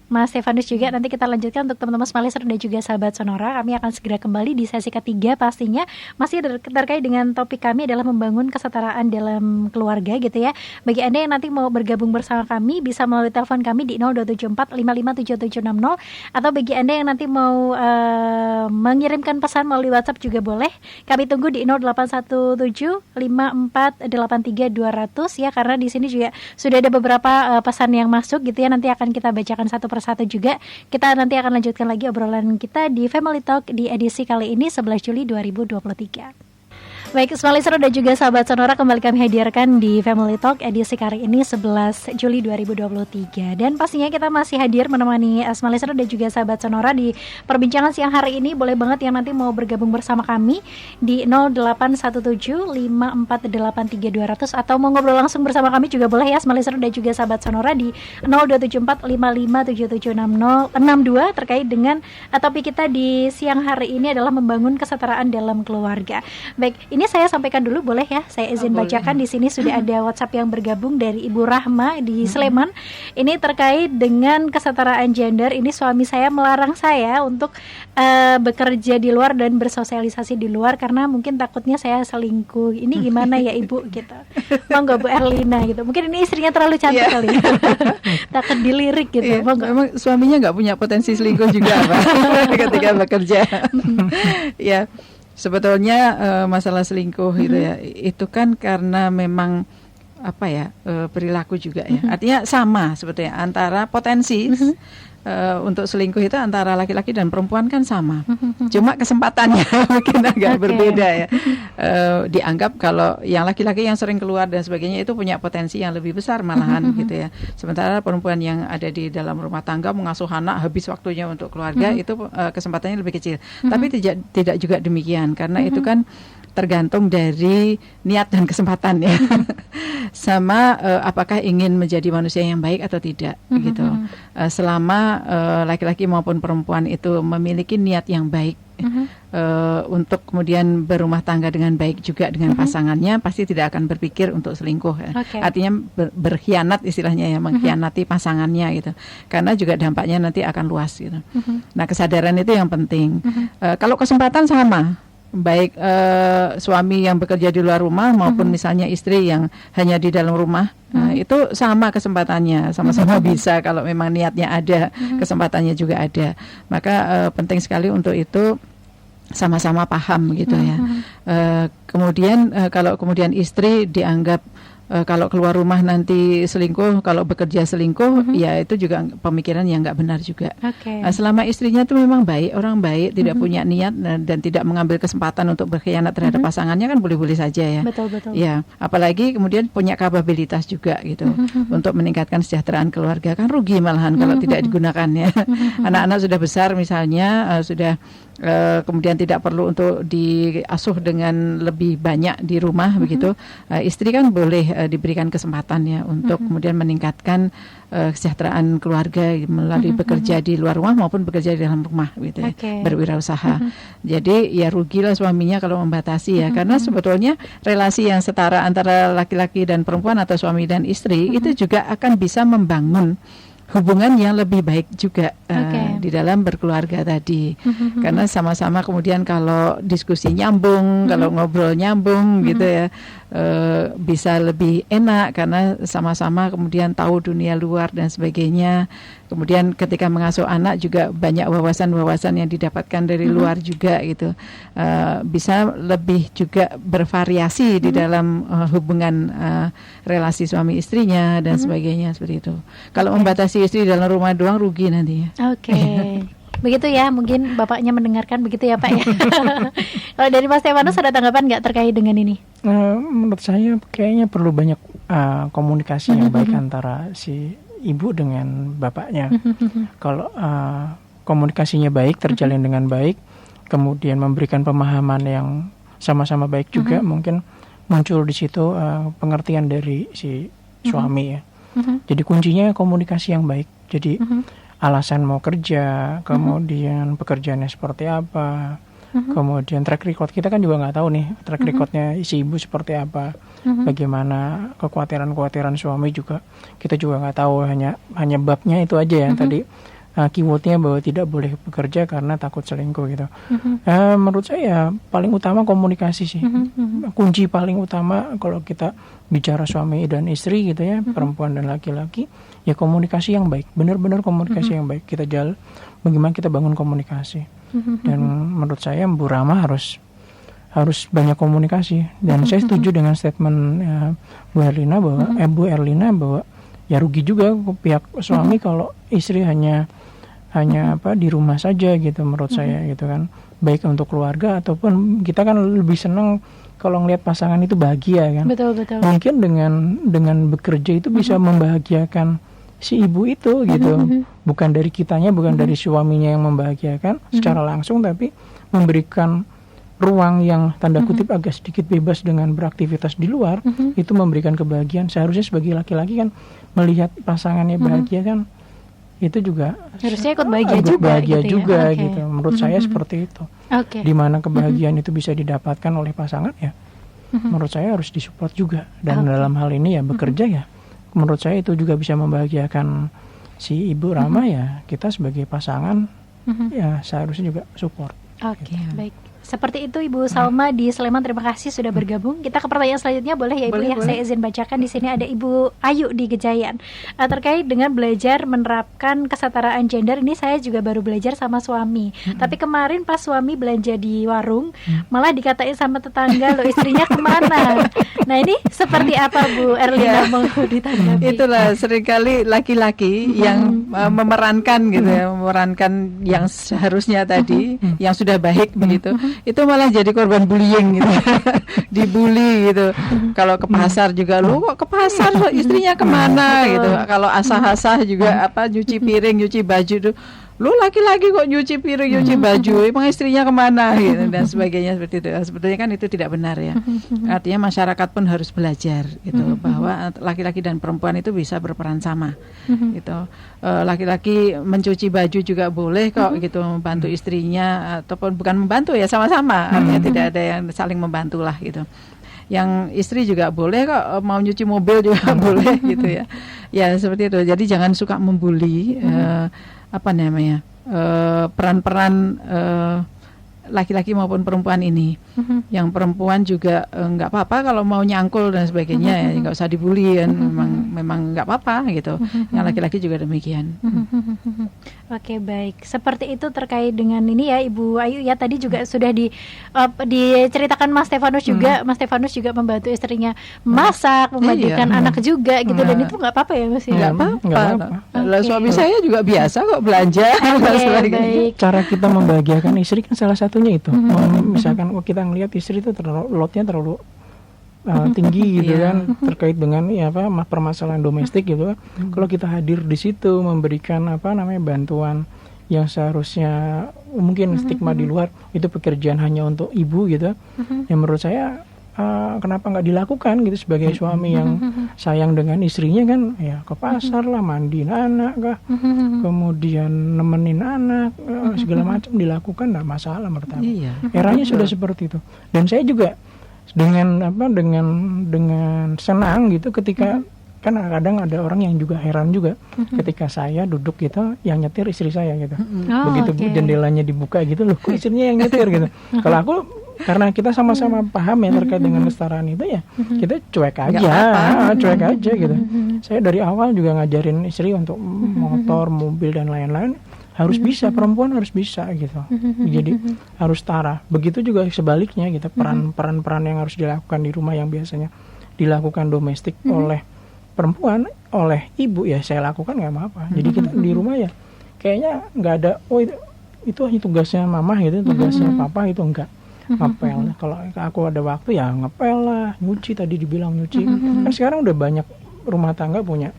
Mas Stefanus juga nanti kita lanjutkan untuk teman-teman Smalister dan juga sahabat Sonora. Kami akan segera kembali di sesi ketiga pastinya masih terkait dengan topik kami adalah membangun kesetaraan dalam keluarga gitu ya. Bagi Anda yang nanti mau bergabung bersama kami bisa melalui telepon kami di 0274 557760 atau bagi Anda yang nanti mau mengirimkan pesan melalui WhatsApp juga boleh. Kami tunggu di 0817 5483 200 ya, karena di sini juga sudah ada beberapa pesan yang masuk gitu ya. Nanti akan kita bacakan satu persatu juga. Kita nanti akan lanjutkan lagi obrolan kita di Family Talk di edisi kali ini 11 Juli 2023. Baik, Smalister dan juga sahabat Sonora, kembali kami hadirkan di Family Talk edisi kali ini 11 Juli 2023. Dan pastinya kita masih hadir menemani Smalister dan juga sahabat Sonora di perbincangan siang hari ini. Boleh banget yang nanti mau bergabung bersama kami di 0817 5483 200 atau mau ngobrol langsung bersama kami juga boleh ya Smalister dan juga sahabat Sonora di 0274 55776062 terkait dengan topik kita di siang hari ini adalah membangun kesetaraan dalam keluarga. Baik, ini saya sampaikan dulu boleh ya, saya izin bacakan. Di sini sudah ada WhatsApp yang bergabung dari Ibu Rahma di Sleman. Ini terkait dengan kesetaraan gender. Ini suami saya melarang saya untuk bekerja di luar dan bersosialisasi di luar karena mungkin takutnya saya selingkuh. Ini gimana ya Ibu gitu. Monggo Bu Erlina gitu. Mungkin ini istrinya terlalu cantik kali ya. Takut dilirik gitu. Memang suaminya nggak punya potensi selingkuh juga Pak ketika bekerja. Ya. Sebetulnya masalah selingkuh gitu ya, itu kan karena memang perilaku juga ya. Artinya sama sebetulnya antara potensi untuk selingkuh itu antara laki-laki dan perempuan kan sama. Cuma kesempatannya mungkin agak berbeda ya. Dianggap kalau yang laki-laki yang sering keluar dan sebagainya itu punya potensi yang lebih besar malahan gitu ya. Sementara perempuan yang ada di dalam rumah tangga mengasuh anak habis waktunya untuk keluarga itu kesempatannya lebih kecil. Tapi tidak juga demikian karena itu kan tergantung dari niat dan kesempatan ya. Sama apakah ingin menjadi manusia yang baik atau tidak gitu. Selama laki-laki maupun perempuan itu memiliki niat yang baik untuk kemudian berumah tangga dengan baik juga dengan pasangannya, pasti tidak akan berpikir untuk selingkuh ya. Artinya berkhianat istilahnya ya, mengkhianati pasangannya gitu. Karena juga dampaknya nanti akan luas gitu. Nah, kesadaran itu yang penting. Kalau kesempatan sama, baik suami yang bekerja di luar rumah maupun misalnya istri yang hanya di dalam rumah, itu sama kesempatannya, sama-sama bisa kalau memang niatnya ada, kesempatannya juga ada. Maka penting sekali untuk itu sama-sama paham gitu ya. Kemudian kalau kemudian istri dianggap kalau keluar rumah nanti selingkuh, kalau bekerja selingkuh, ya itu juga pemikiran yang nggak benar juga. Selama istrinya itu memang baik, orang baik, tidak punya niat dan tidak mengambil kesempatan untuk berkhianat terhadap pasangannya kan boleh-boleh saja ya. Betul. Ya, apalagi kemudian punya kapabilitas juga gitu untuk meningkatkan kesejahteraan keluarga, kan rugi malahan kalau tidak digunakan ya. Anak-anak sudah besar misalnya, sudah kemudian tidak perlu untuk diasuh dengan lebih banyak di rumah begitu. Istri kan boleh diberikan kesempatan ya untuk kemudian meningkatkan kesejahteraan keluarga melalui bekerja di luar rumah maupun bekerja di dalam rumah gitu ya, berwirausaha. Jadi ya rugilah suaminya kalau membatasi ya, karena sebetulnya relasi yang setara antara laki-laki dan perempuan atau suami dan istri itu juga akan bisa membangun hubungan yang lebih baik juga di dalam berkeluarga tadi. Karena sama-sama kemudian kalau diskusi nyambung, kalau ngobrol nyambung gitu ya, bisa lebih enak karena sama-sama kemudian tahu dunia luar dan sebagainya. Kemudian ketika mengasuh anak juga banyak wawasan-wawasan yang didapatkan dari luar juga gitu. Bisa lebih juga bervariasi di dalam hubungan relasi suami istrinya dan sebagainya seperti itu. Kalau membatasi istri dalam rumah doang rugi nanti ya. Begitu ya, mungkin bapaknya mendengarkan begitu ya Pak ya. Kalau dari Mas Stefanus ada tanggapan nggak terkait dengan ini? Menurut saya kayaknya perlu banyak komunikasi yang baik antara si ibu dengan bapaknya. Kalau komunikasinya baik, terjalin dengan baik, kemudian memberikan pemahaman yang sama-sama baik juga, mungkin muncul di situ pengertian dari si suami ya. Jadi kuncinya komunikasi yang baik. Jadi alasan mau kerja, kemudian pekerjaannya seperti apa, kemudian track record kita kan juga nggak tahu nih track recordnya si ibu seperti apa, bagaimana kekhawatiran suami juga kita juga nggak tahu, hanya babnya itu aja ya tadi keywordnya bahwa tidak boleh bekerja karena takut selingkuh gitu. Menurut saya paling utama komunikasi sih, kunci paling utama kalau kita bicara suami dan istri gitu ya, perempuan dan laki-laki, ya komunikasi yang baik, benar-benar komunikasi yang baik. Kita bagaimana kita bangun komunikasi. Dan menurut saya Bu Rama harus banyak komunikasi. Dan saya setuju dengan statement Bu Erlina bahwa ya rugi juga pihak suami kalau istri hanya di rumah saja gitu, menurut saya gitu kan. Baik untuk keluarga ataupun kita kan lebih senang kalau ngelihat pasangan itu bahagia kan. Betul. Mungkin dengan bekerja itu bisa membahagiakan si ibu itu gitu. Bukan dari kitanya, bukan dari suaminya yang membahagiakan secara langsung, tapi memberikan ruang yang tanda kutip agak sedikit bebas dengan beraktivitas di luar, itu memberikan kebahagiaan. Seharusnya sebagai laki-laki kan melihat pasangannya bahagia kan, itu juga harusnya ikut bahagia juga gitu ya? Gitu. Menurut saya seperti itu. Dimana kebahagiaan itu bisa didapatkan oleh pasangan ya, menurut saya harus disupport juga. Dan dalam hal ini ya bekerja ya, menurut saya itu juga bisa membahagiakan si Ibu Rama ya. Kita sebagai pasangan ya seharusnya juga support. Baik. Seperti itu Ibu Salma di Sleman, terima kasih sudah bergabung. Kita ke pertanyaan selanjutnya boleh ya Ibu? Boleh. Saya izin bacakan di sini ada Ibu Ayu di Gejayan. Terkait dengan belajar menerapkan kesetaraan gender, ini saya juga baru belajar sama suami. Tapi kemarin pas suami belanja di warung, malah dikatain sama tetangga, loh istrinya kemana? Nah ini seperti apa Bu Erlina mau ditanggapi? Itulah seringkali laki-laki yang memerankan gitu ya, memerankan yang seharusnya tadi, yang sudah baik begitu. Itu malah jadi korban bullying gitu. Dibully gitu. Kalau ke pasar juga, lu kok ke pasar, istrinya kemana gitu. Kalau asah-asah juga nyuci piring, nyuci baju tuh, lu laki-laki kok nyuci piring, nyuci baju, emang istrinya kemana gitu, dan sebagainya seperti itu. Sebetulnya kan itu tidak benar ya. Artinya masyarakat pun harus belajar gitu, bahwa laki-laki dan perempuan itu bisa berperan sama gitu. Laki-laki mencuci baju juga boleh kok gitu, membantu istrinya, ataupun bukan membantu ya, sama-sama, artinya tidak ada yang saling membantu lah gitu. Yang istri juga boleh kok, mau nyuci mobil juga boleh gitu ya. Ya seperti itu. Jadi jangan suka membuli peran-peran laki-laki maupun perempuan ini. Yang perempuan juga nggak apa-apa kalau mau nyangkul dan sebagainya, ya nggak usah dibully kan, memang nggak apa-apa gitu. Yang laki-laki juga demikian. Oke, baik. Seperti itu terkait dengan ini ya Ibu Ayu ya, tadi juga sudah diceritakan Mas Stefanus juga. Mas Stefanus juga membantu istrinya masak, membagikan anak juga gitu, dan itu nggak apa-apa ya Mas ya? Nggak apa-apa. Suami saya juga biasa kok belanja. Baik. Cara kita membahagiakan istri kan salah satunya itu. Misalkan kita ngelihat istri itu lotnya terlalu tinggi gitu kan, terkait dengan permasalahan domestik gitu kan. Kalau kita hadir di situ memberikan bantuan yang seharusnya mungkin stigma di luar itu pekerjaan hanya untuk ibu gitu, yang menurut saya kenapa nggak dilakukan gitu sebagai suami yang sayang dengan istrinya kan, ya ke pasar lah, mandiin anak kah, kemudian nemenin anak, segala macam dilakukan, nggak masalah menurut aku. Eranya sudah seperti itu. Dan saya juga dengan senang gitu ketika kan kadang ada orang yang juga heran juga ketika saya duduk gitu yang nyetir istri saya gitu. Begitu jendelanya dibuka gitu, loh kok istrinya yang nyetir gitu. Kalau aku, karena kita sama-sama paham ya terkait dengan kesetaraan itu ya, kita cuek aja gitu. Saya dari awal juga ngajarin istri untuk motor, mobil dan lain-lain harus bisa, perempuan harus bisa gitu. Jadi harus setara. Begitu juga sebaliknya gitu, peran-peran yang harus dilakukan di rumah yang biasanya dilakukan domestik oleh perempuan, oleh ibu ya saya lakukan nggak apa-apa. Jadi kita di rumah ya kayaknya nggak ada, itu hanya tugasnya mama gitu, tugasnya papa itu enggak. Ngepel, kalau aku ada waktu ya ngepel lah, nyuci, tadi dibilang nyuci. Kan sekarang udah banyak rumah tangga punya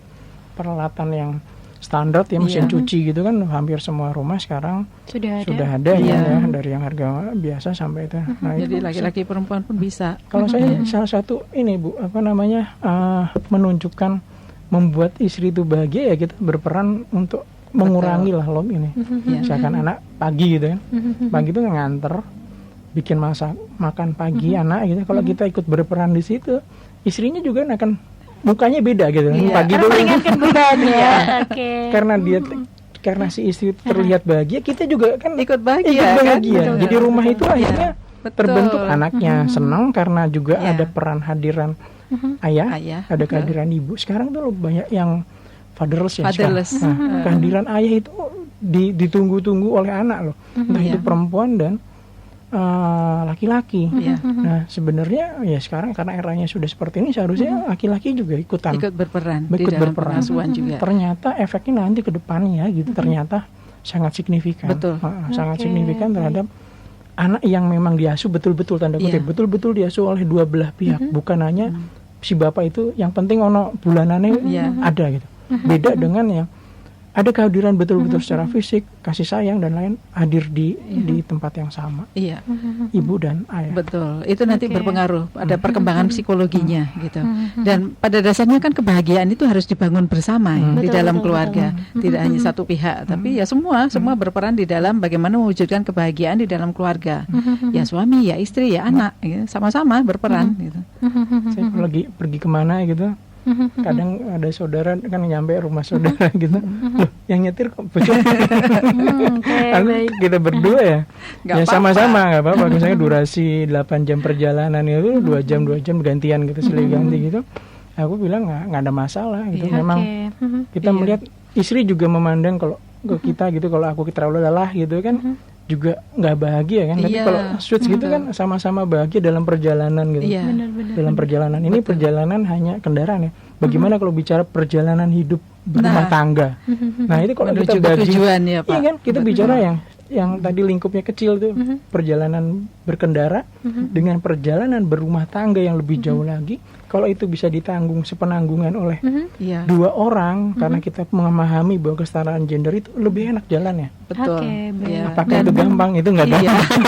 peralatan yang standar ya, mesin cuci gitu kan hampir semua rumah sekarang sudah ada ya, dari yang harga biasa sampai itu. Nah, jadi itu laki-laki perempuan pun bisa. Kalau saya salah satu ini Bu, menunjukkan membuat istri itu bahagia ya, kita berperan untuk mengurangi lah load ini. Misalkan anak pagi gitu kan, pagi itu nganter, bikin makan pagi anak gitu. Kalau kita ikut berperan di situ, istrinya juga akan mukanya beda gitu. Pagi dulu meringankan beban ya. Karena si istri terlihat bahagia, kita juga kan ikut bahagia. Kan? Jadi rumah itu akhirnya terbentuk, anaknya senang karena juga ada peran hadiran ayah, ada kehadiran ibu. Sekarang tuh banyak yang fatherless ya. Nah, kehadiran ayah itu ditunggu-tunggu oleh anak loh. Entah itu perempuan dan laki-laki. Nah, sebenarnya ya sekarang karena eranya sudah seperti ini, seharusnya laki-laki juga ikut berperan di dalam pengasuhan juga. Ternyata efeknya nanti ke depannya gitu, ternyata sangat signifikan. Sangat signifikan terhadap anak yang memang diasuh betul-betul, tanda kutip, betul-betul diasuh oleh dua belah pihak, bukan hanya si bapak itu yang penting ono bulanannya ada gitu. Beda dengan yang ada kehadiran betul-betul secara fisik, kasih sayang dan lain hadir di tempat yang sama. Ibu dan ayah. Betul. Itu nanti berpengaruh, ada perkembangan psikologinya gitu. Dan pada dasarnya kan kebahagiaan itu harus dibangun bersama di dalam keluarga. Tidak hanya satu pihak, tapi ya semua berperan di dalam bagaimana mewujudkan kebahagiaan di dalam keluarga. Ya suami, ya istri, ya anak, ya, sama-sama berperan gitu. Saya lagi pergi kemana gitu, kadang ada saudara kan nyampe rumah saudara gitu, loh yang nyetir kok bocor. Kita berdua ya sama-sama nggak apa-apa. Misalnya durasi 8 jam perjalanan itu 2 jam gantian gitu, silih ganti gitu. Aku bilang nggak ada masalah gitu. Memang kita melihat istri juga memandang kalau ke kita gitu, kalau aku terlalu lelah gitu kan juga nggak bahagia kan. Tapi kalau switch gitu kan sama-sama bahagia dalam perjalanan gitu. Dalam perjalanan ini perjalanan hanya kendaraan ya. Bagaimana kalau bicara perjalanan hidup berumah tangga? Nah itu kalau kita bagi tujuan ya Pak. Iya kan, kita bicara yang tadi lingkupnya kecil tuh, perjalanan berkendara dengan perjalanan berumah tangga yang lebih jauh lagi. Kalau itu bisa ditanggung sepenanggungan oleh dua orang, karena kita memahami bahwa kesetaraan gender itu lebih enak jalannya. Betul. Apakah itu gampang? Itu nggak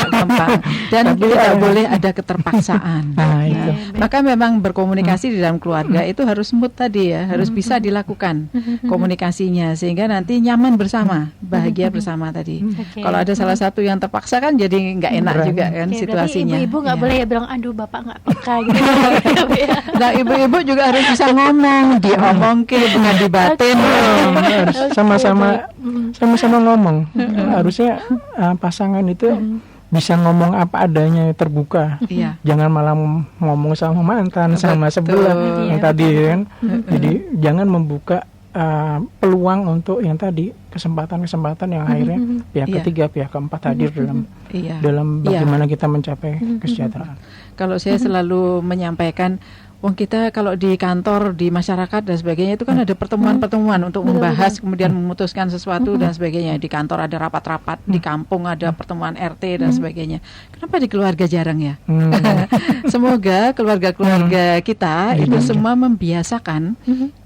gampang. Dan tidak boleh ada keterpaksaan. Itu. Maka memang berkomunikasi di dalam keluarga itu harus smooth tadi ya, harus bisa dilakukan komunikasinya sehingga nanti nyaman bersama, bahagia bersama tadi. Kalau ada salah satu yang terpaksa kan jadi nggak enak juga kan situasinya. Ibu-ibu nggak boleh ya bilang aduh bapak nggak peka gitu. Nah ibu-ibu juga harus bisa ngomong, diomongin bukan dibatin. Harus sama-sama ngomong. Harusnya pasangan itu bisa ngomong apa adanya, terbuka. Jangan malah ngomong sama mantan, sama sebelah yang tadi kan. Jadi jangan membuka peluang untuk yang tadi kesempatan-kesempatan yang akhirnya pihak ketiga, pihak keempat hadir dalam bagaimana kita mencapai kesejahteraan. Kalau saya selalu menyampaikan, kita kalau di kantor, di masyarakat dan sebagainya itu kan ada pertemuan-pertemuan untuk membahas kemudian memutuskan sesuatu dan sebagainya. Di kantor ada rapat-rapat, di kampung ada pertemuan RT dan sebagainya. Kenapa di keluarga jarang ya? Semoga keluarga-keluarga kita itu semua membiasakan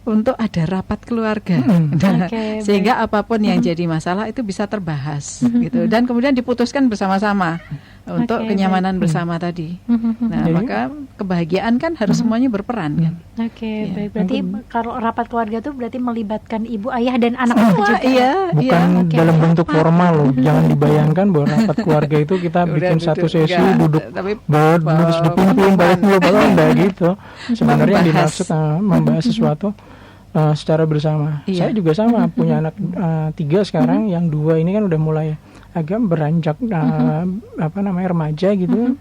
untuk ada rapat keluarga. Sehingga apapun yang jadi masalah itu bisa terbahas gitu, dan kemudian diputuskan bersama-sama untuk kenyamanan bersama tadi. Nah, maka kebahagiaan kan harus semuanya berperan kan. Baik. Berarti kalau rapat keluarga itu berarti melibatkan ibu, ayah dan anak juga. Bukan dalam bentuk formal loh. Jangan dibayangkan bahwa rapat keluarga itu kita bikin satu sesi duduk dipimpin balik enggak gitu. Sebenarnya dimaksud membahas sesuatu secara bersama. Saya juga sama, punya anak 3 sekarang, yang 2 ini kan udah mulai agak beranjak remaja gitu.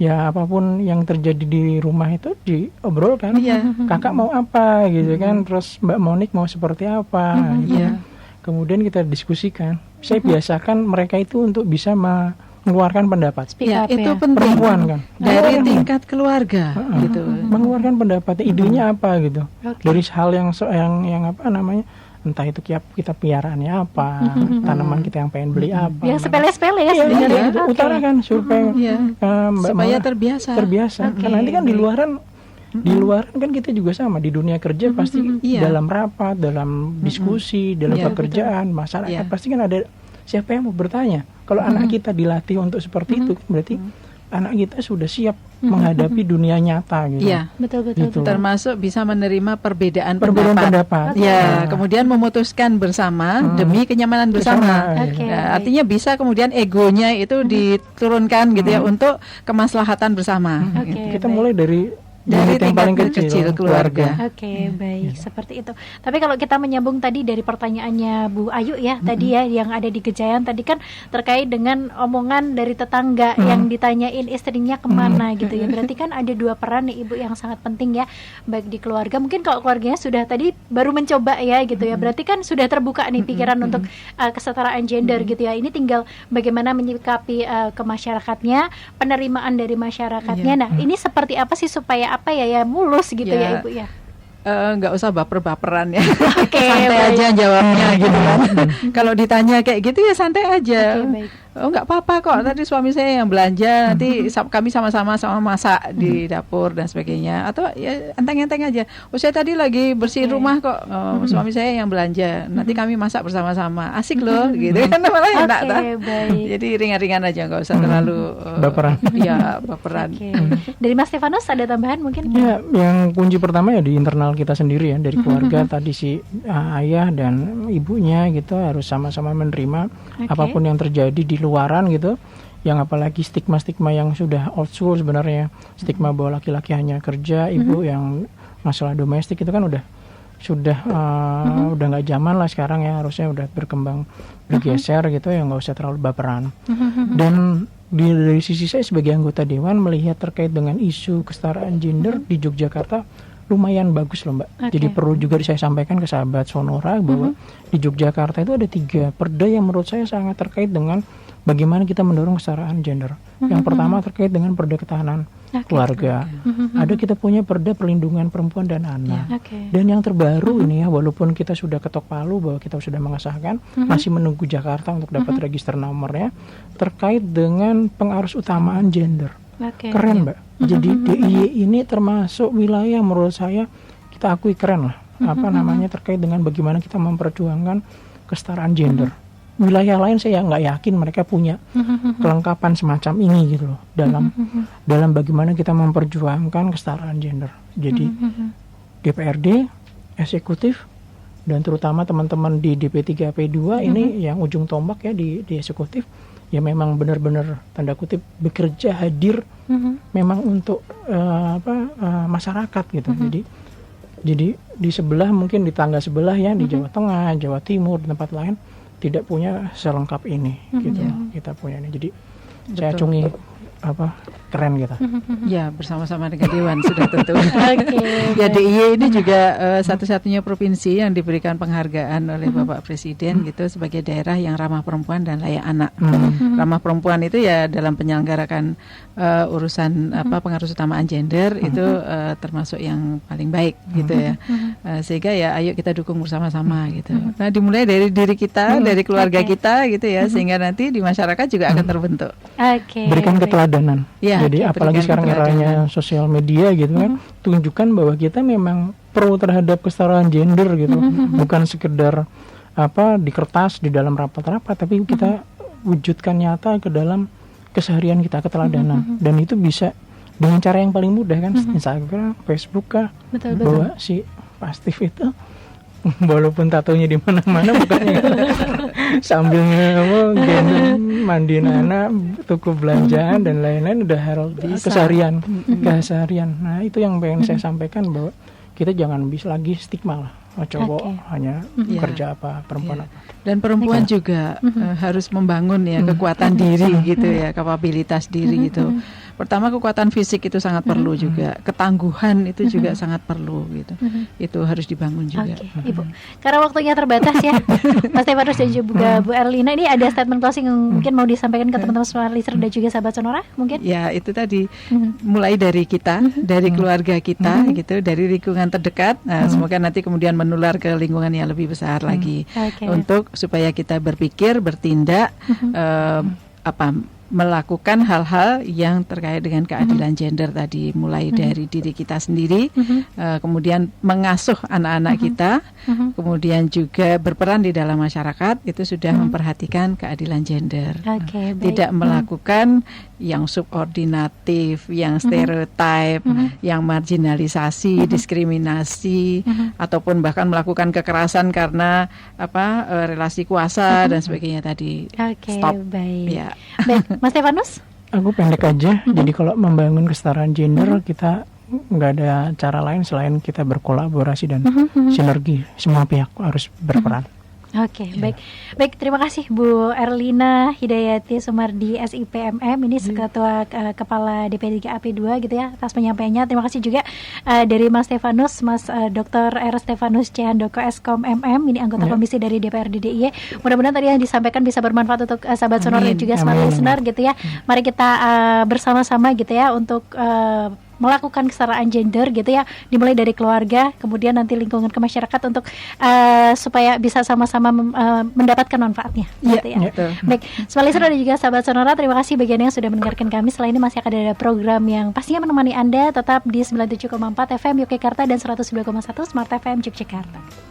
Ya apapun yang terjadi di rumah itu diobrolkan. Kakak mau apa gitu kan, terus Mbak Monik mau seperti apa gitu. Kemudian kita diskusikan. Saya biasakan mereka itu untuk bisa mengeluarkan pendapat. Itu penting. Perempuan kan dari tingkat keluarga gitu. Mengeluarkan pendapat, idenya apa gitu. Dari hal yang apa namanya, entah itu kita piaraannya apa, tanaman kita yang pengen beli apa. Yang sepele-sepele ya sebenarnya. Utarakan supaya supaya terbiasa. Karena nanti kan di luaran Di luar kan kita juga sama, di dunia kerja pasti Iya. dalam rapat, dalam diskusi, dalam Iya, pekerjaan, masyarakat Iya. pasti kan ada siapa yang mau bertanya. Kalau anak kita dilatih untuk seperti itu, berarti anak kita sudah siap menghadapi dunia nyata gitu. Iya. Betul. Gitu. Termasuk bisa menerima perbedaan Perbedaan pendapat. Ya, kemudian memutuskan bersama demi kenyamanan bersama. Oke. Ya, artinya bisa kemudian egonya itu diturunkan gitu ya untuk kemaslahatan bersama. Oke, Kita baik. mulai dari unit yang tingkat paling kecil, keluarga. Oke, baik, seperti itu. Tapi kalau kita menyambung tadi dari pertanyaannya Bu Ayu ya, tadi ya yang ada di Gejayan tadi kan terkait dengan omongan dari tetangga yang ditanyain istrinya kemana gitu ya. Berarti kan ada dua peran nih Ibu yang sangat penting ya, baik di keluarga. Mungkin kalau keluarganya sudah tadi baru mencoba ya gitu ya, berarti kan sudah terbuka nih pikiran untuk kesetaraan gender gitu ya. Ini tinggal bagaimana menyikapi ke masyarakatnya, penerimaan dari masyarakatnya. Nah, ini seperti apa sih supaya apa ya mulus gitu ya Ya. Ibu ya. Nggak usah baper-baperan ya. Oke, Santai baik. aja jawabnya gitu kan. Kalau ditanya kayak gitu ya santai aja. Oke, baik. Oh nggak apa-apa kok, tadi suami saya yang belanja, nanti kami sama-sama masak di dapur dan sebagainya. Atau ya enteng-enteng aja. Oh saya tadi lagi bersihin rumah kok, suami saya yang belanja, nanti kami masak bersama-sama. Asik loh gitu kan, malah enak Oke, tak? baik. Jadi ringan-ringan aja, nggak usah terlalu Baperan. Iya, baperan. Oke. Dari Mas Stefanus ada tambahan mungkin? Ya, yang kunci pertama ya di internal kita sendiri ya, dari keluarga tadi si ayah dan ibunya gitu harus sama-sama menerima apapun yang terjadi di luaran gitu. Yang apalagi stigma-stigma yang sudah old school sebenarnya, stigma bahwa laki-laki hanya kerja, ibu yang masalah domestik itu kan udah nggak zaman lah sekarang ya, harusnya udah berkembang, bergeser gitu ya, nggak usah terlalu baperan. Dan dari sisi saya sebagai anggota dewan melihat terkait dengan isu kesetaraan gender di Yogyakarta lumayan bagus loh Mbak. Oke. Jadi perlu juga saya sampaikan ke sahabat Sonora bahwa di Yogyakarta itu ada 3 perda yang menurut saya sangat terkait dengan bagaimana kita mendorong kesetaraan gender. Yang pertama terkait dengan perda ketahanan keluarga. Ada kita punya perda perlindungan perempuan dan anak. Oke. Dan yang terbaru ini ya, walaupun kita sudah ketok palu bahwa kita sudah mengesahkan, masih menunggu Jakarta untuk dapat register nomornya, terkait dengan pengarus utamaan gender. Oke. Keren Mbak. Jadi DIY ini termasuk wilayah menurut saya kita akui keren lah. Apa namanya, terkait dengan bagaimana kita memperjuangkan kesetaraan gender. Wilayah lain saya nggak yakin mereka punya kelengkapan semacam ini gitu loh dalam bagaimana kita memperjuangkan kesetaraan gender. Jadi DPRD, eksekutif, dan terutama teman-teman di DP3P2 ini yang ujung tombak ya di eksekutif ya memang benar-benar tanda kutip bekerja hadir memang untuk masyarakat gitu. Jadi di sebelah, mungkin di tangga sebelah ya, di Jawa Tengah, Jawa Timur, di tempat lain tidak punya selengkap ini gitu. Kita punya ini. Jadi saya acungi keren kita. Ya, bersama-sama dengan Dewan sudah tentu. Oke. Ya, DIY ini juga satu-satunya provinsi yang diberikan penghargaan oleh Bapak Presiden gitu sebagai daerah yang ramah perempuan dan layak anak. Ramah perempuan itu ya dalam penyelenggarakan urusan pengarus utamaan gender itu termasuk yang paling baik gitu ya. Sehingga ya ayo kita dukung bersama-sama gitu. Nah, dimulai dari diri kita, dari keluarga kita gitu ya, sehingga nanti di masyarakat juga akan terbentuk. Oke. Berikan baik. keteladanan. Ya, Jadi apalagi berikan sekarang keteladanan. eranya sosial media gitu kan, tunjukkan bahwa kita memang pro terhadap kesetaraan gender gitu, bukan sekedar di kertas di dalam rapat-rapat, tapi kita wujudkan nyata ke dalam keseharian kita, keteladanan. Dan itu bisa dengan cara yang paling mudah kan, Instagram, Facebook kah, Betul. bahwa si Pastif itu walaupun tatonya di mana-mana bukannya sambil gendong, mandiin anak, tuku belanjaan dan lain-lain udah herald keseharian. Nah, itu yang pengen saya sampaikan, bahwa kita jangan bisa lagi stigma lah. Cowok hanya kerja apa, perempuan apa. Dan perempuan juga harus membangun ya kekuatan diri gitu ya, kapabilitas diri gitu. Pertama, kekuatan fisik itu sangat perlu juga, ketangguhan itu juga sangat perlu gitu. Itu harus dibangun juga. Oke, Ibu. Karena waktunya terbatas ya, Mas Stefanus dan juga Bu Erlina, ini ada statement closing yang mungkin mau disampaikan ke teman-teman semua listener dan juga sahabat Sonora mungkin? Ya, itu tadi mulai dari kita, dari keluarga kita gitu, dari lingkungan terdekat. Nah, semoga nanti kemudian menular ke lingkungan yang lebih besar lagi. Oke. Untuk supaya kita berpikir, bertindak melakukan hal-hal yang terkait dengan keadilan gender tadi, mulai dari diri kita sendiri, kemudian mengasuh anak-anak kita, kemudian juga berperan di dalam masyarakat, itu sudah memperhatikan keadilan gender. Oke, baik. Tidak melakukan yang subordinatif, yang stereotip, yang marginalisasi, diskriminasi, ataupun bahkan melakukan kekerasan karena relasi kuasa dan sebagainya tadi. Oke, Stop. baik. Ya. Baik, Mas Stefanus? Aku pendek aja. Jadi kalau membangun kesetaraan gender, kita nggak ada cara lain selain kita berkolaborasi dan sinergi. Semua pihak harus berperan. Oke, baik. Baik, terima kasih Bu Erlina Hidayati Sumardi SIPMM, ini Ketua Kepala DP3 AP2 gitu ya, atas penyampaiannya. Terima kasih juga dari Mas Stefanus, Mas Dr. R. Stefanus C. Handoko Eskom MM, ini anggota komisi dari DPRD DIY. Mudah-mudahan tadi yang disampaikan bisa bermanfaat untuk sahabat Sonora dan juga smart listener gitu ya. Mari kita bersama-sama gitu ya untuk melakukan kesetaraan gender gitu ya, dimulai dari keluarga, kemudian nanti lingkungan ke masyarakat untuk supaya bisa sama-sama mendapatkan manfaatnya gitu ya. Baik, smart listener dan juga sahabat Sonora, terima kasih bagi Anda yang sudah mendengarkan kami. Setelah ini masih akan ada program yang pastinya menemani Anda tetap di 97,4 FM Yogyakarta dan 102,1 Smart FM Yogyakarta.